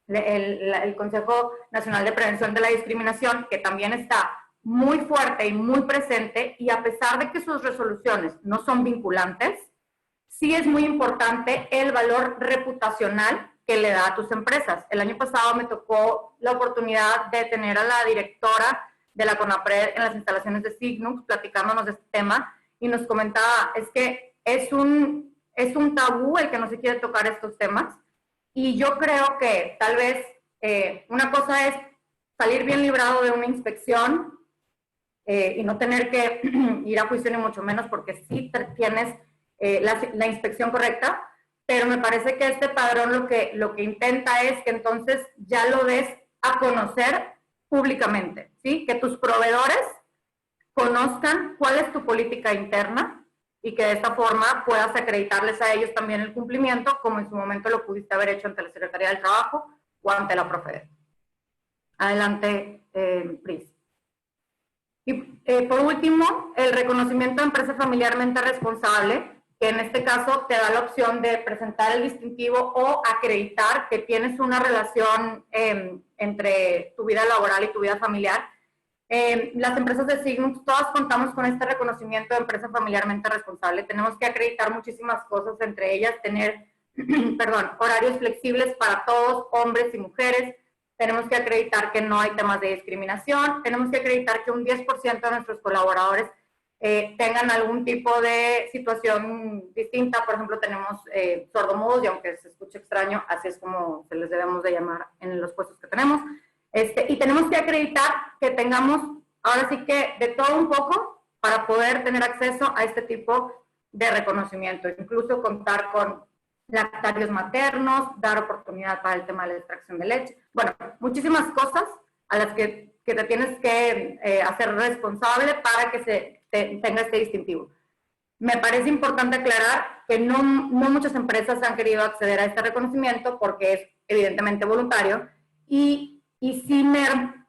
el Consejo Nacional de Prevención de la Discriminación, que también está muy fuerte y muy presente, y a pesar de que sus resoluciones no son vinculantes, sí es muy importante el valor reputacional que le da a tus empresas. El año pasado me tocó la oportunidad de tener a la directora de la CONAPRED en las instalaciones de Signux platicándonos de este tema y nos comentaba, es que es un tabú el que no se quiere tocar estos temas y yo creo que tal vez una cosa es salir bien librado de una inspección y no tener que ir a juicio ni mucho menos porque sí tienes la inspección correcta, pero me parece que este padrón lo que intenta es que entonces ya lo des a conocer públicamente, ¿sí? Que tus proveedores conozcan cuál es tu política interna y que de esta forma puedas acreditarles a ellos también el cumplimiento, como en su momento lo pudiste haber hecho ante la Secretaría del Trabajo o ante la Profedet. Adelante, Pris. Y por último, el reconocimiento de empresa familiarmente responsable, que en este caso te da la opción de presentar el distintivo o acreditar que tienes una relación entre tu vida laboral y tu vida familiar. Las empresas de Signux, todas contamos con este reconocimiento de empresa familiarmente responsable. Tenemos que acreditar muchísimas cosas, entre ellas tener, horarios flexibles para todos, hombres y mujeres. Tenemos que acreditar que no hay temas de discriminación. Tenemos que acreditar que un 10% de nuestros colaboradores tengan algún tipo de situación distinta. Por ejemplo, tenemos sordomudos, y aunque se escuche extraño, así es como se les debemos de llamar en los puestos que tenemos. Y tenemos que acreditar que tengamos, ahora sí que, de todo un poco para poder tener acceso a este tipo de reconocimiento. Incluso contar con lactarios maternos, dar oportunidad para el tema de la extracción de leche. Bueno, muchísimas cosas a las que te tienes que hacer responsable para que tenga este distintivo. Me parece importante aclarar que no muchas empresas han querido acceder a este reconocimiento porque es evidentemente voluntario y sí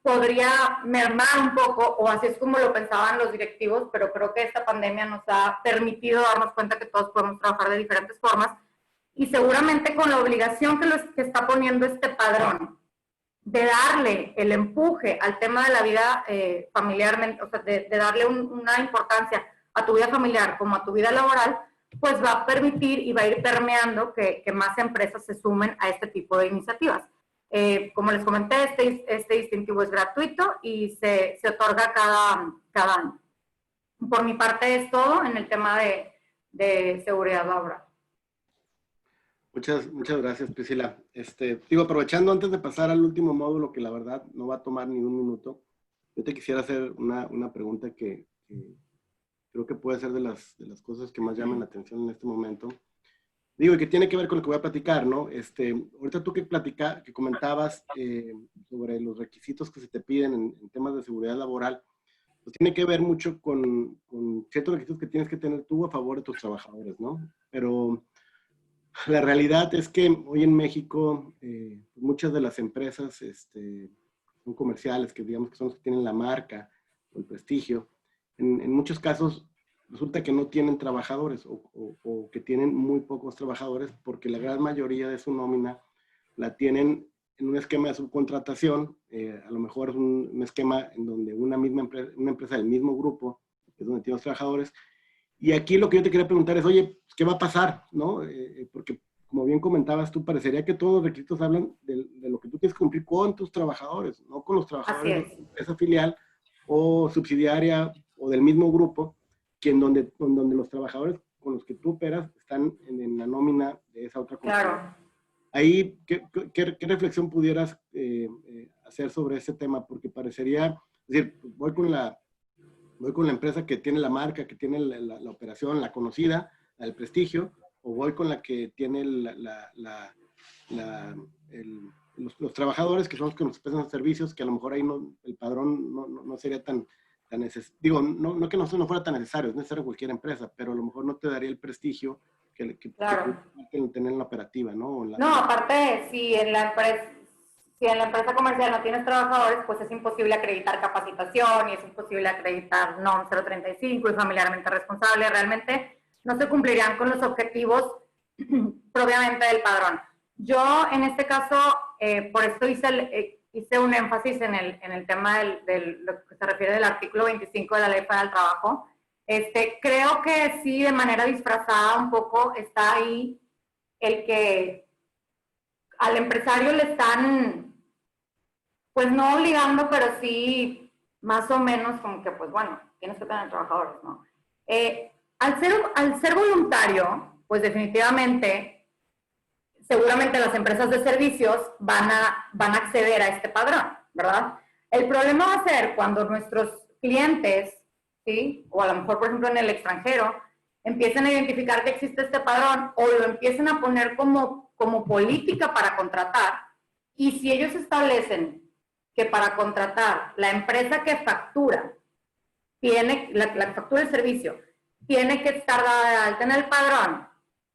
podría mermar un poco, o así es como lo pensaban los directivos, pero creo que esta pandemia nos ha permitido darnos cuenta que todos podemos trabajar de diferentes formas y seguramente con la obligación que está poniendo este padrón de darle el empuje al tema de la vida familiar, o sea, de darle una importancia a tu vida familiar como a tu vida laboral, pues va a permitir y va a ir permeando que más empresas se sumen a este tipo de iniciativas. Como les comenté, este distintivo es gratuito y se otorga cada año. Por mi parte es todo en el tema de seguridad laboral. Muchas gracias, Priscila. Aprovechando antes de pasar al último módulo, que la verdad no va a tomar ni un minuto, Yo te quisiera hacer una pregunta que creo que puede ser de las cosas que más llaman la atención en este momento. Digo, y que tiene que ver con lo que voy a platicar, ¿no? Ahorita tú que comentabas sobre los requisitos que se te piden en temas de seguridad laboral, pues tiene que ver mucho con ciertos requisitos que tienes que tener tú a favor de tus trabajadores, ¿no? Pero la realidad es que hoy en México muchas de las empresas son comerciales, que digamos que son los que tienen la marca o el prestigio. En muchos casos resulta que no tienen trabajadores o que tienen muy pocos trabajadores porque la gran mayoría de su nómina la tienen en un esquema de subcontratación. A lo mejor es un esquema en donde una empresa del mismo grupo es donde tiene los trabajadores. Y aquí lo que yo te quería preguntar es, oye, ¿qué va a pasar? ¿No? Porque como bien comentabas tú, parecería que todos los requisitos hablan de lo que tú tienes que cumplir con tus trabajadores, no con los trabajadores de la empresa filial o subsidiaria o del mismo grupo, que en donde los trabajadores con los que tú operas están en la nómina de esa otra compañía. Claro. Ahí, ¿qué reflexión pudieras hacer sobre ese tema? Porque parecería, es decir, voy con la empresa que tiene la marca, que tiene la operación, la conocida, el prestigio, o voy con la que tiene los trabajadores, que son los que nos prestan servicios, que a lo mejor ahí el padrón no sería tan necesario. Digo, no que no fuera tan necesario, es necesario en cualquier empresa, pero a lo mejor no te daría el prestigio que Claro. tener en la operativa, ¿no? No, aparte, si en la empresa comercial no tienes trabajadores, pues es imposible acreditar capacitación y es imposible acreditar NOM 035 y familiarmente responsable. Realmente no se cumplirían con los objetivos propiamente del padrón. Yo, en este caso, por esto hice un énfasis en el tema de lo que se refiere del artículo 25 de la Ley Federal del Trabajo. Creo que sí, de manera disfrazada un poco, está ahí el que al empresario le están, pues no obligando, pero sí más o menos como que, pues bueno, tienes que tener trabajadores, ¿no? Al ser voluntario, pues definitivamente, seguramente las empresas de servicios van a acceder a este padrón, ¿verdad? El problema va a ser cuando nuestros clientes, ¿sí? O a lo mejor, por ejemplo, en el extranjero, empiecen a identificar que existe este padrón o lo empiecen a poner como política para contratar. Y si ellos establecen que para contratar la empresa que factura, la factura del servicio, tiene que estar dada de alta en el padrón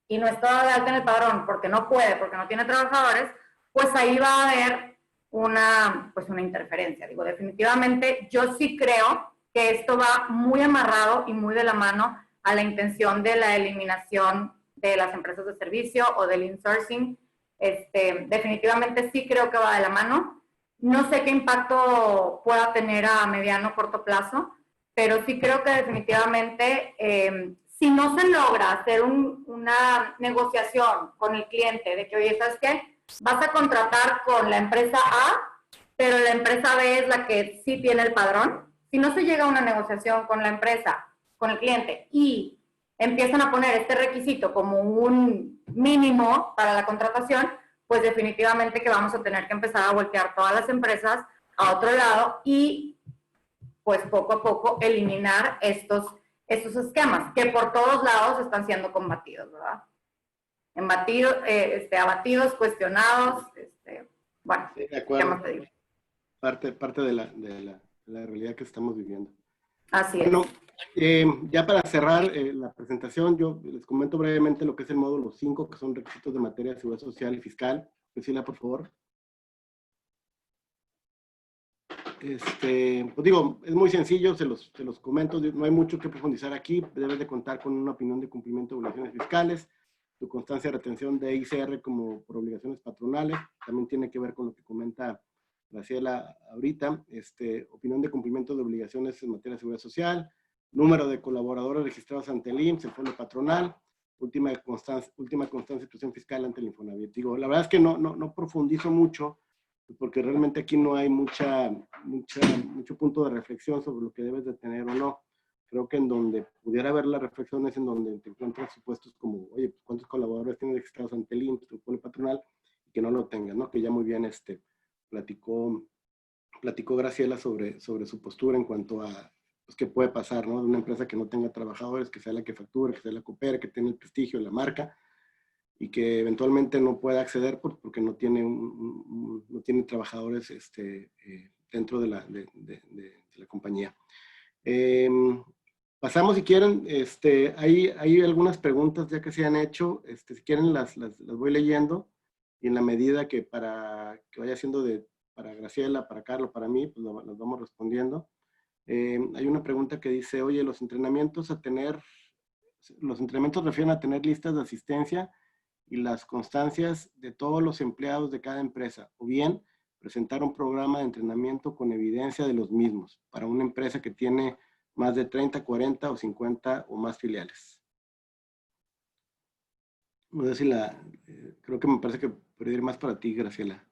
y no está dada de alta en el padrón porque no puede, porque no tiene trabajadores, pues ahí va a haber una interferencia. Digo, definitivamente yo sí creo que esto va muy amarrado y muy de la mano a la intención de la eliminación de las empresas de servicio o del insourcing. Definitivamente sí creo que va de la mano. No sé qué impacto pueda tener a mediano o corto plazo, pero sí creo que definitivamente si no se logra hacer una negociación con el cliente de que, oye, ¿sabes qué? Vas a contratar con la empresa A, pero la empresa B es la que sí tiene el padrón. Si no se llega a una negociación con la empresa, con el cliente, y empiezan a poner este requisito como un mínimo para la contratación, pues definitivamente que vamos a tener que empezar a voltear todas las empresas a otro lado y pues poco a poco eliminar estos esquemas que por todos lados están siendo combatidos, ¿verdad? Abatidos, cuestionados, bueno, sí, de acuerdo. ¿qué más te digo? Parte de la realidad que estamos viviendo. Así es. Bueno, ya para cerrar la presentación, yo les comento brevemente lo que es el módulo 5, que son requisitos de materia de seguridad social y fiscal. Priscila, por favor. Pues digo, es muy sencillo, se los comento, no hay mucho que profundizar aquí. Debes de contar con una opinión de cumplimiento de obligaciones fiscales, tu constancia de retención de ICR como por obligaciones patronales, también tiene que ver con lo que comenta Graciela ahorita, opinión de cumplimiento de obligaciones en materia de seguridad social, número de colaboradores registrados ante el IMSS, el fondo patronal, última constancia de situación fiscal ante el Infonavit. Digo, la verdad es que no profundizo mucho, porque realmente aquí no hay mucho punto de reflexión sobre lo que debes de tener o no. Creo que en donde pudiera haber la reflexión es en donde te encuentras supuestos como, oye, pues, ¿cuántos colaboradores tienes registrados ante el IMSS, el fondo patronal, y que no lo tengan, ¿no? Que ya muy bien platicó platicó Graciela sobre su postura en cuanto a pues, qué puede pasar, ¿no? De una empresa que no tenga trabajadores, que sea la que factura, que sea la que opera, que tiene el prestigio de la marca y que eventualmente no pueda acceder porque no tiene, no tiene trabajadores dentro de la compañía. Pasamos, si quieren, hay algunas preguntas ya que se han hecho, si quieren las voy leyendo y en la medida que vaya siendo para Graciela, para Carlos, para mí, pues las vamos respondiendo. Hay una pregunta que dice, oye, los entrenamientos refieren a tener listas de asistencia y las constancias de todos los empleados de cada empresa, o bien presentar un programa de entrenamiento con evidencia de los mismos para una empresa que tiene más de 30, 40 o 50 o más filiales. No sé si creo que me parece que podría ir más para ti, Graciela.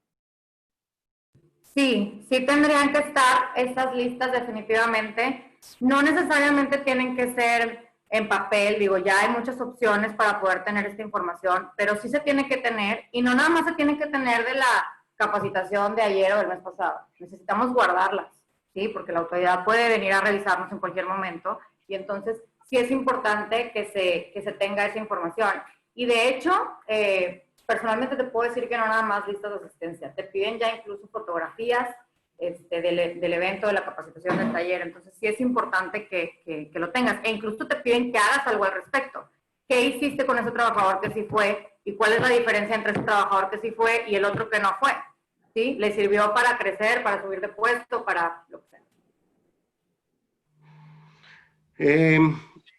Sí, sí tendrían que estar estas listas definitivamente. No necesariamente tienen que ser en papel, digo, ya hay muchas opciones para poder tener esta información, pero sí se tiene que tener, y no nada más se tiene que tener de la capacitación de ayer o del mes pasado. Necesitamos guardarlas, ¿sí? Porque la autoridad puede venir a revisarnos en cualquier momento, y entonces sí es importante que se tenga esa información. Y de hecho, personalmente te puedo decir que no nada más listas de asistencia, te piden ya incluso fotografías del evento, de la capacitación, del taller, entonces sí es importante que lo tengas, e incluso te piden que hagas algo al respecto. ¿Qué hiciste con ese trabajador que sí fue? ¿Y cuál es la diferencia entre ese trabajador que sí fue y el otro que no fue? ¿Sí? ¿Le sirvió para crecer, para subir de puesto, para lo que sea?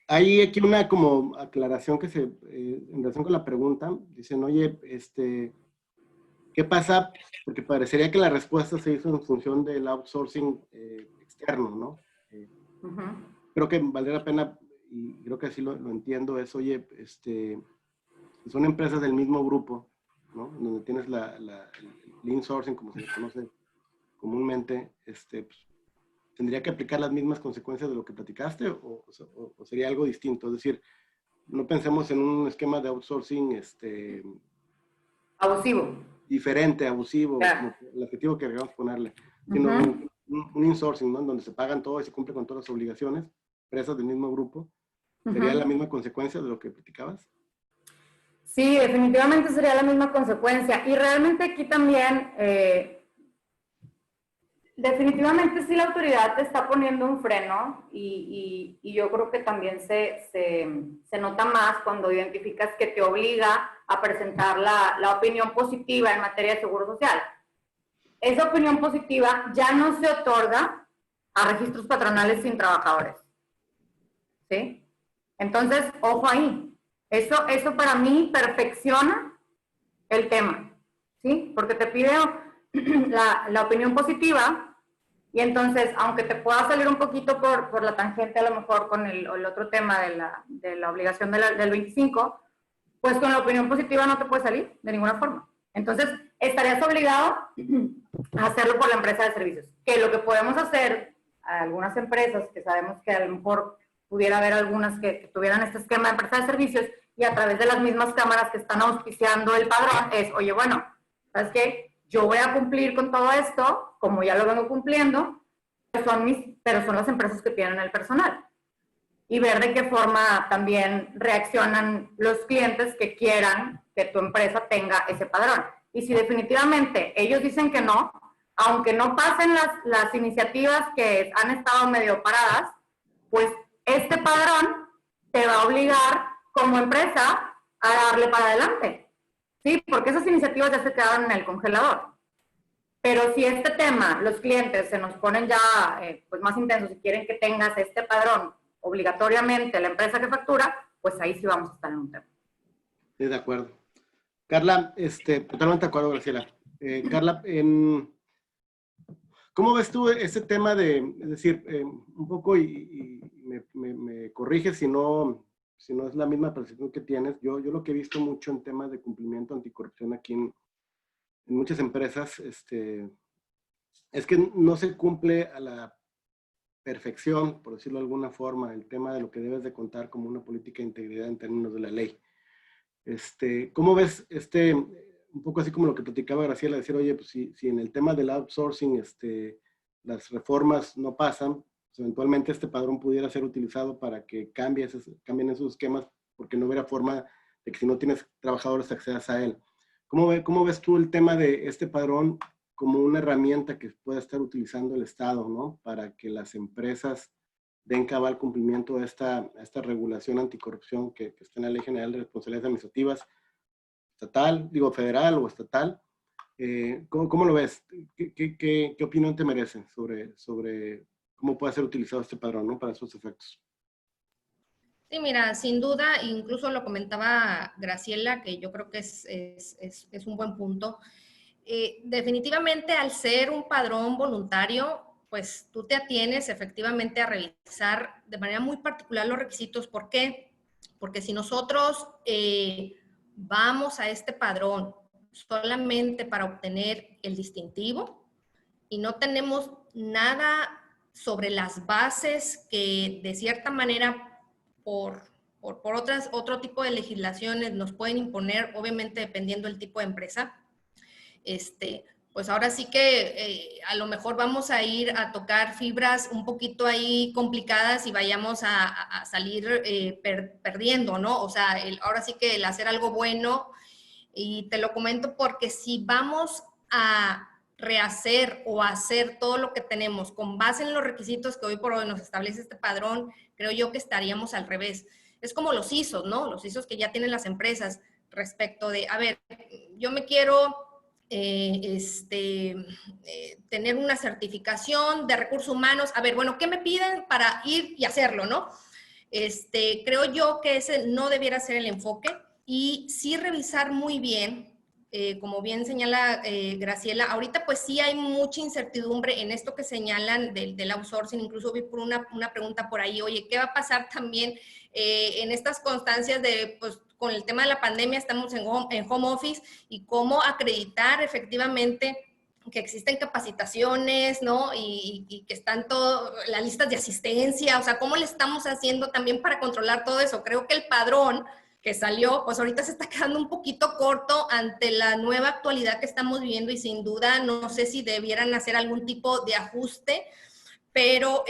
Hay aquí una como aclaración que en relación con la pregunta, dicen, oye, ¿qué pasa? Porque parecería que la respuesta se hizo en función del outsourcing externo, ¿no? Creo que valdría la pena, y creo que así lo entiendo, es, oye, son empresas del mismo grupo, ¿no? Donde tienes el lean sourcing, como se le conoce comúnmente, pues, ¿tendría que aplicar las mismas consecuencias de lo que platicaste o sería algo distinto? Es decir, no pensemos en un esquema de outsourcing Abusivo. diferente, abusivo, como el adjetivo que queramos ponerle, sino un insourcing, ¿no? Donde se pagan todo y se cumple con todas las obligaciones, empresas del mismo grupo. ¿Sería la misma consecuencia de lo que platicabas? Sí, definitivamente sería la misma consecuencia. Y realmente aquí también, definitivamente sí la autoridad te está poniendo un freno y yo creo que también se nota más cuando identificas que te obliga a presentar la opinión positiva en materia de seguro social. Esa opinión positiva ya no se otorga a registros patronales sin trabajadores. ¿Sí? Entonces, ojo ahí. Eso para mí perfecciona el tema, ¿sí? Porque te pide la opinión positiva y entonces, aunque te pueda salir un poquito por la tangente a lo mejor con el otro tema de la obligación del 25, pues con la opinión positiva no te puede salir de ninguna forma. Entonces, estarías obligado a hacerlo por la empresa de servicios. Que lo que podemos hacer a algunas empresas, que sabemos que a lo mejor pudiera haber algunas que tuvieran este esquema de empresa de servicios y a través de las mismas cámaras que están auspiciando el padrón, es, oye, bueno, ¿sabes qué? Yo voy a cumplir con todo esto, como ya lo vengo cumpliendo, pero son las empresas que tienen el personal. Y ver de qué forma también reaccionan los clientes que quieran que tu empresa tenga ese padrón. Y si definitivamente ellos dicen que no, aunque no pasen las iniciativas que han estado medio paradas, pues este padrón te va a obligar como empresa a darle para adelante. ¿Sí? Porque esas iniciativas ya se quedaron en el congelador. Pero si este tema, los clientes se nos ponen ya pues más intensos y quieren que tengas este padrón obligatoriamente la empresa que factura, pues ahí sí vamos a estar en un tema. Sí, de acuerdo. Carla, totalmente de acuerdo, Graciela. Carla, ¿cómo ves tú ese tema es decir, un poco, y me corriges si no es la misma percepción que tienes, yo lo que he visto mucho en temas de cumplimiento anticorrupción aquí en muchas empresas, es que no se cumple a la perfección, por decirlo de alguna forma, el tema de lo que debes de contar como una política de integridad en términos de la ley. ¿Cómo ves un poco así como lo que platicaba Graciela, decir, oye, pues si en el tema del outsourcing las reformas no pasan, pues eventualmente este padrón pudiera ser utilizado para que cambien esos esquemas, porque no hubiera forma de que si no tienes trabajadores accedas a él. ¿Cómo ves tú el tema de este padrón como una herramienta que pueda estar utilizando el Estado, ¿no? Para que las empresas den cabal cumplimiento a esta regulación anticorrupción que está en la Ley General de Responsabilidades Administrativas, federal o estatal? ¿Cómo lo ves? ¿Qué opinión te merece sobre cómo puede ser utilizado este padrón, ¿no? Para esos efectos? Sí, mira, sin duda, incluso lo comentaba Graciela, que yo creo que es un buen punto. Definitivamente, al ser un padrón voluntario, pues tú te atienes efectivamente a revisar de manera muy particular los requisitos. ¿Por qué? Porque si nosotros vamos a este padrón solamente para obtener el distintivo y no tenemos nada sobre las bases que de cierta manera por otro tipo de legislaciones nos pueden imponer, obviamente dependiendo del tipo de empresa, pues ahora sí que a lo mejor vamos a ir a tocar fibras un poquito ahí complicadas y vayamos a salir perdiendo, ¿no? O sea, ahora sí que el hacer algo bueno, y te lo comento porque si vamos a rehacer o hacer todo lo que tenemos con base en los requisitos que hoy por hoy nos establece este padrón, creo yo que estaríamos al revés. Es como los ISOs, ¿no? Los ISOs que ya tienen las empresas respecto de, a ver, yo me quiero tener una certificación de recursos humanos. A ver, bueno, ¿qué me piden para ir y hacerlo, no? Creo yo que ese no debiera ser el enfoque y sí revisar muy bien. Como bien señala Graciela, ahorita pues sí hay mucha incertidumbre en esto que señalan del outsourcing. Incluso vi por una pregunta por ahí, oye, ¿qué va a pasar también en estas constancias de, pues con el tema de la pandemia estamos en home office y cómo acreditar efectivamente que existen capacitaciones, ¿no? Y que están todas las listas de asistencia, o sea, ¿cómo le estamos haciendo también para controlar todo eso? Creo que el padrón que salió, pues ahorita se está quedando un poquito corto ante la nueva actualidad que estamos viviendo y sin duda no sé si debieran hacer algún tipo de ajuste, pero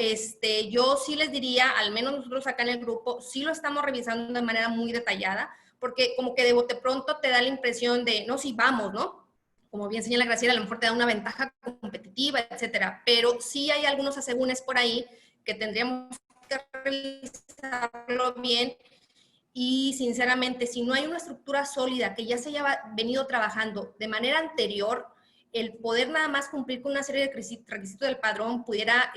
yo sí les diría, al menos nosotros acá en el grupo, sí lo estamos revisando de manera muy detallada, porque como que de bote pronto te da la impresión de, no, sí, vamos, ¿no? Como bien señala Graciela, a lo mejor te da una ventaja competitiva, etcétera, pero sí hay algunos asegúnes por ahí que tendríamos que revisarlo bien. Y sinceramente, si no hay una estructura sólida que ya se haya venido trabajando de manera anterior, el poder nada más cumplir con una serie de requisitos del padrón pudiera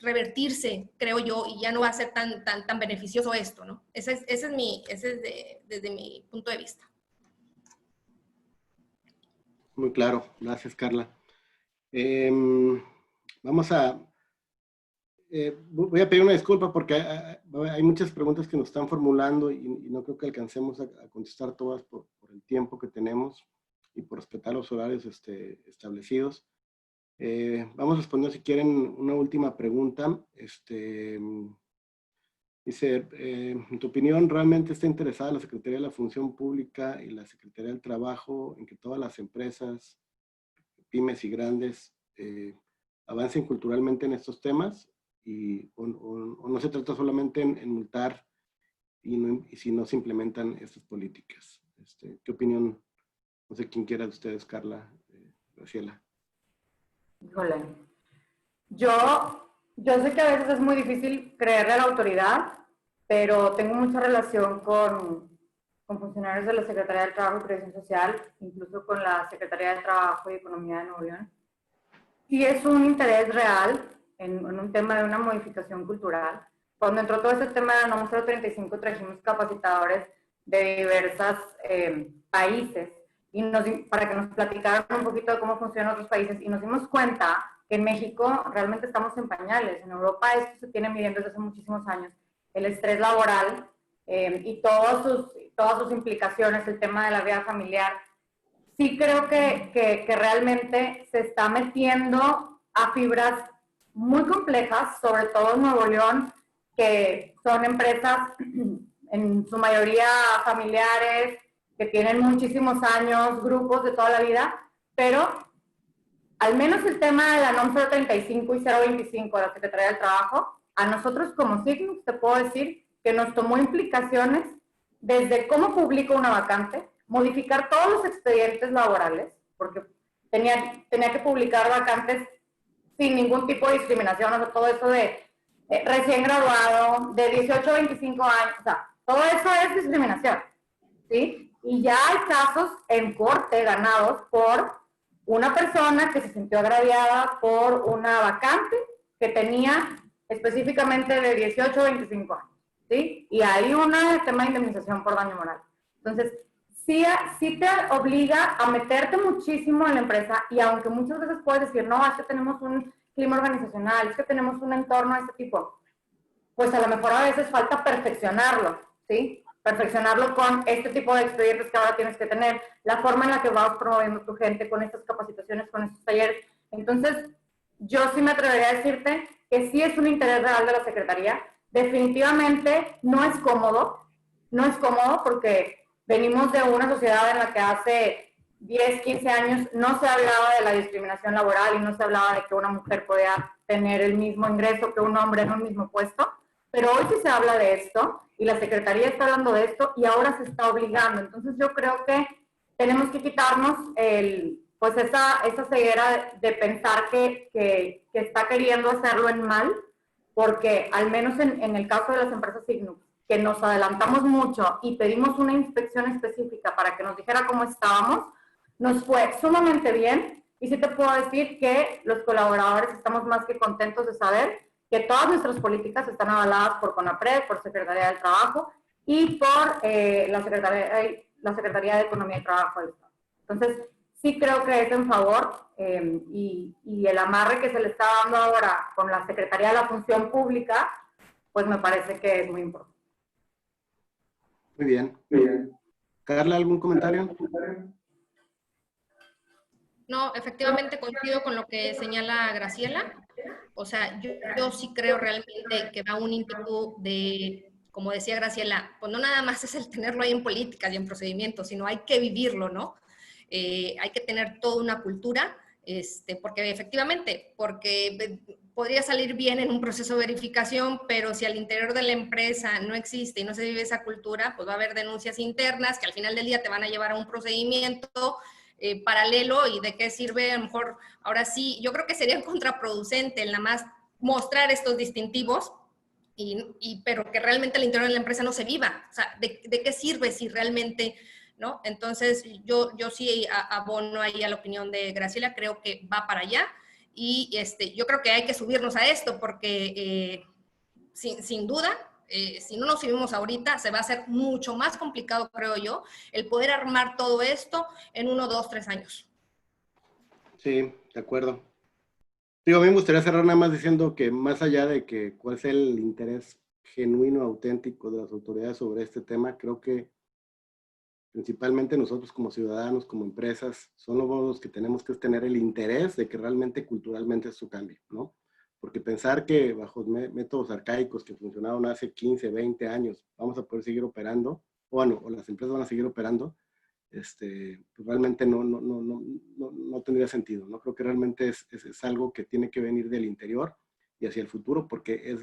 revertirse, creo yo, y ya no va a ser tan beneficioso esto, ¿no? Ese es desde mi punto de vista. Muy claro, gracias Carla. Vamos a... voy a pedir una disculpa porque hay muchas preguntas que nos están formulando y no creo que alcancemos a contestar todas por el tiempo que tenemos y por respetar los horarios establecidos. Vamos a responder, si quieren, una última pregunta. Dice, en tu opinión, ¿realmente está interesada la Secretaría de la Función Pública y la Secretaría del Trabajo en que todas las empresas, pymes y grandes, avancen culturalmente en estos temas? O no se trata solamente en multar y si no se implementan estas políticas. ¿Qué opinión? No sé quién quiera de ustedes, Carla, Graciela. Híjole. Yo sé que a veces es muy difícil creerle a la autoridad, pero tengo mucha relación con funcionarios de la Secretaría del Trabajo y Previsión Social, incluso con la Secretaría de Trabajo y Economía de Nuevo León. Y es un interés real en un tema de una modificación cultural. Cuando entró todo este tema de la NOM 035, trajimos capacitadores de diversos países para que nos platicaran un poquito de cómo funcionan otros países, y nos dimos cuenta que en México realmente estamos en pañales. En Europa esto se tiene midiendo desde hace muchísimos años. El estrés laboral y todas sus implicaciones, el tema de la vida familiar. Sí creo que realmente se está metiendo a fibras muy complejas, sobre todo en Nuevo León, que son empresas en su mayoría familiares, que tienen muchísimos años, grupos de toda la vida, pero al menos el tema de la NOM 035 y 025 de la Secretaría del Trabajo, a nosotros como Signux te puedo decir que nos tomó implicaciones desde cómo publico una vacante, modificar todos los expedientes laborales, porque tenía que publicar vacantes sin ningún tipo de discriminación, o sea, todo eso de recién graduado, de 18 a 25 años, o sea, todo eso es discriminación, ¿sí? Y ya hay casos en corte ganados por una persona que se sintió agraviada por una vacante que tenía específicamente de 18 a 25 años, ¿sí? Y hay un tema de indemnización por daño moral. Entonces, sí te obliga a meterte muchísimo en la empresa, y aunque muchas veces puedes decir, no, es que tenemos un clima organizacional, es que tenemos un entorno de este tipo, pues a lo mejor a veces falta perfeccionarlo, ¿sí? Perfeccionarlo con este tipo de expedientes que ahora tienes que tener, la forma en la que vas promoviendo tu gente con estas capacitaciones, con estos talleres. Entonces, yo sí me atrevería a decirte que sí es un interés real de la Secretaría. Definitivamente no es cómodo porque venimos de una sociedad en la que hace 10, 15 años no se hablaba de la discriminación laboral y no se hablaba de que una mujer podía tener el mismo ingreso que un hombre en un mismo puesto. Pero hoy sí se habla de esto y la Secretaría está hablando de esto y ahora se está obligando. Entonces yo creo que tenemos que quitarnos pues esa ceguera de pensar que está queriendo hacerlo en mal, porque al menos en el caso de las empresas Signux, que nos adelantamos mucho y pedimos una inspección específica para que nos dijera cómo estábamos, nos fue sumamente bien, y sí te puedo decir que los colaboradores estamos más que contentos de saber que todas nuestras políticas están avaladas por CONAPRED, por Secretaría del Trabajo y por la Secretaría de Economía y Trabajo del Estado. Entonces, sí creo que es en favor, y el amarre que se le está dando ahora con la Secretaría de la Función Pública, pues me parece que es muy importante. Muy bien. Muy bien. Carla, ¿algún comentario? No, efectivamente coincido con lo que señala Graciela. O sea, yo sí creo realmente que va un ímpetu de, como decía Graciela, pues no nada más es el tenerlo ahí en políticas y en procedimientos, sino hay que vivirlo, ¿no? Hay que tener toda una cultura, porque efectivamente, porque podría salir bien en un proceso de verificación, pero si al interior de la empresa no existe y no se vive esa cultura, pues va a haber denuncias internas que al final del día te van a llevar a un procedimiento paralelo. ¿Y de qué sirve? A lo mejor, ahora sí, yo creo que sería contraproducente nada más mostrar estos distintivos, pero que realmente al interior de la empresa no se viva. O sea, ¿de qué sirve si realmente, no? Entonces, yo sí abono ahí a la opinión de Graciela, creo que va para allá, y yo creo que hay que subirnos a esto, porque sin duda, si no nos subimos ahorita, se va a hacer mucho más complicado, creo yo, el poder armar todo esto en 1, 2, 3 años. Sí, de acuerdo. Digo, a mí me gustaría cerrar nada más diciendo que más allá de que cuál es el interés genuino, auténtico de las autoridades sobre este tema, creo que principalmente nosotros como ciudadanos, como empresas, son los que tenemos que tener el interés de que realmente culturalmente esto cambie, ¿no? Porque pensar que bajo métodos arcaicos que funcionaron hace 15, 20 años, vamos a poder seguir operando, o las empresas van a seguir operando, pues realmente no tendría sentido, ¿no? Creo que realmente es algo que tiene que venir del interior y hacia el futuro, porque es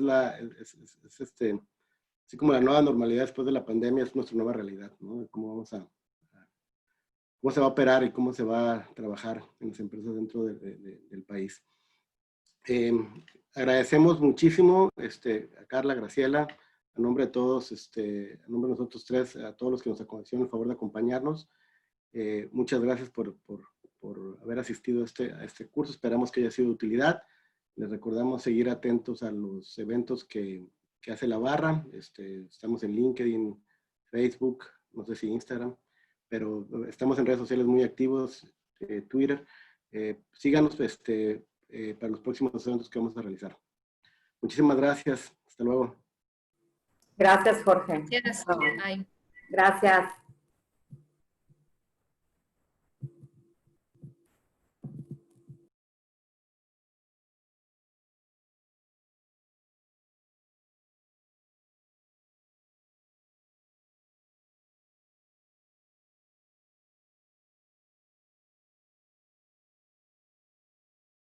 así como la nueva normalidad después de la pandemia, es nuestra nueva realidad, ¿no? Cómo se va a operar y cómo se va a trabajar en las empresas dentro del país. Agradecemos muchísimo a Carla, Graciela, a nombre de todos, a nombre de nosotros tres, a todos los que nos hicieron el favor de acompañarnos. Muchas gracias por haber asistido a este curso. Esperamos que haya sido de utilidad. Les recordamos seguir atentos a los eventos que hace la barra. Estamos en LinkedIn, Facebook, no sé si Instagram, pero estamos en redes sociales muy activos, Twitter. Síganos para los próximos eventos que vamos a realizar. Muchísimas gracias. Hasta luego. Gracias, Jorge. Gracias. Bye. Gracias.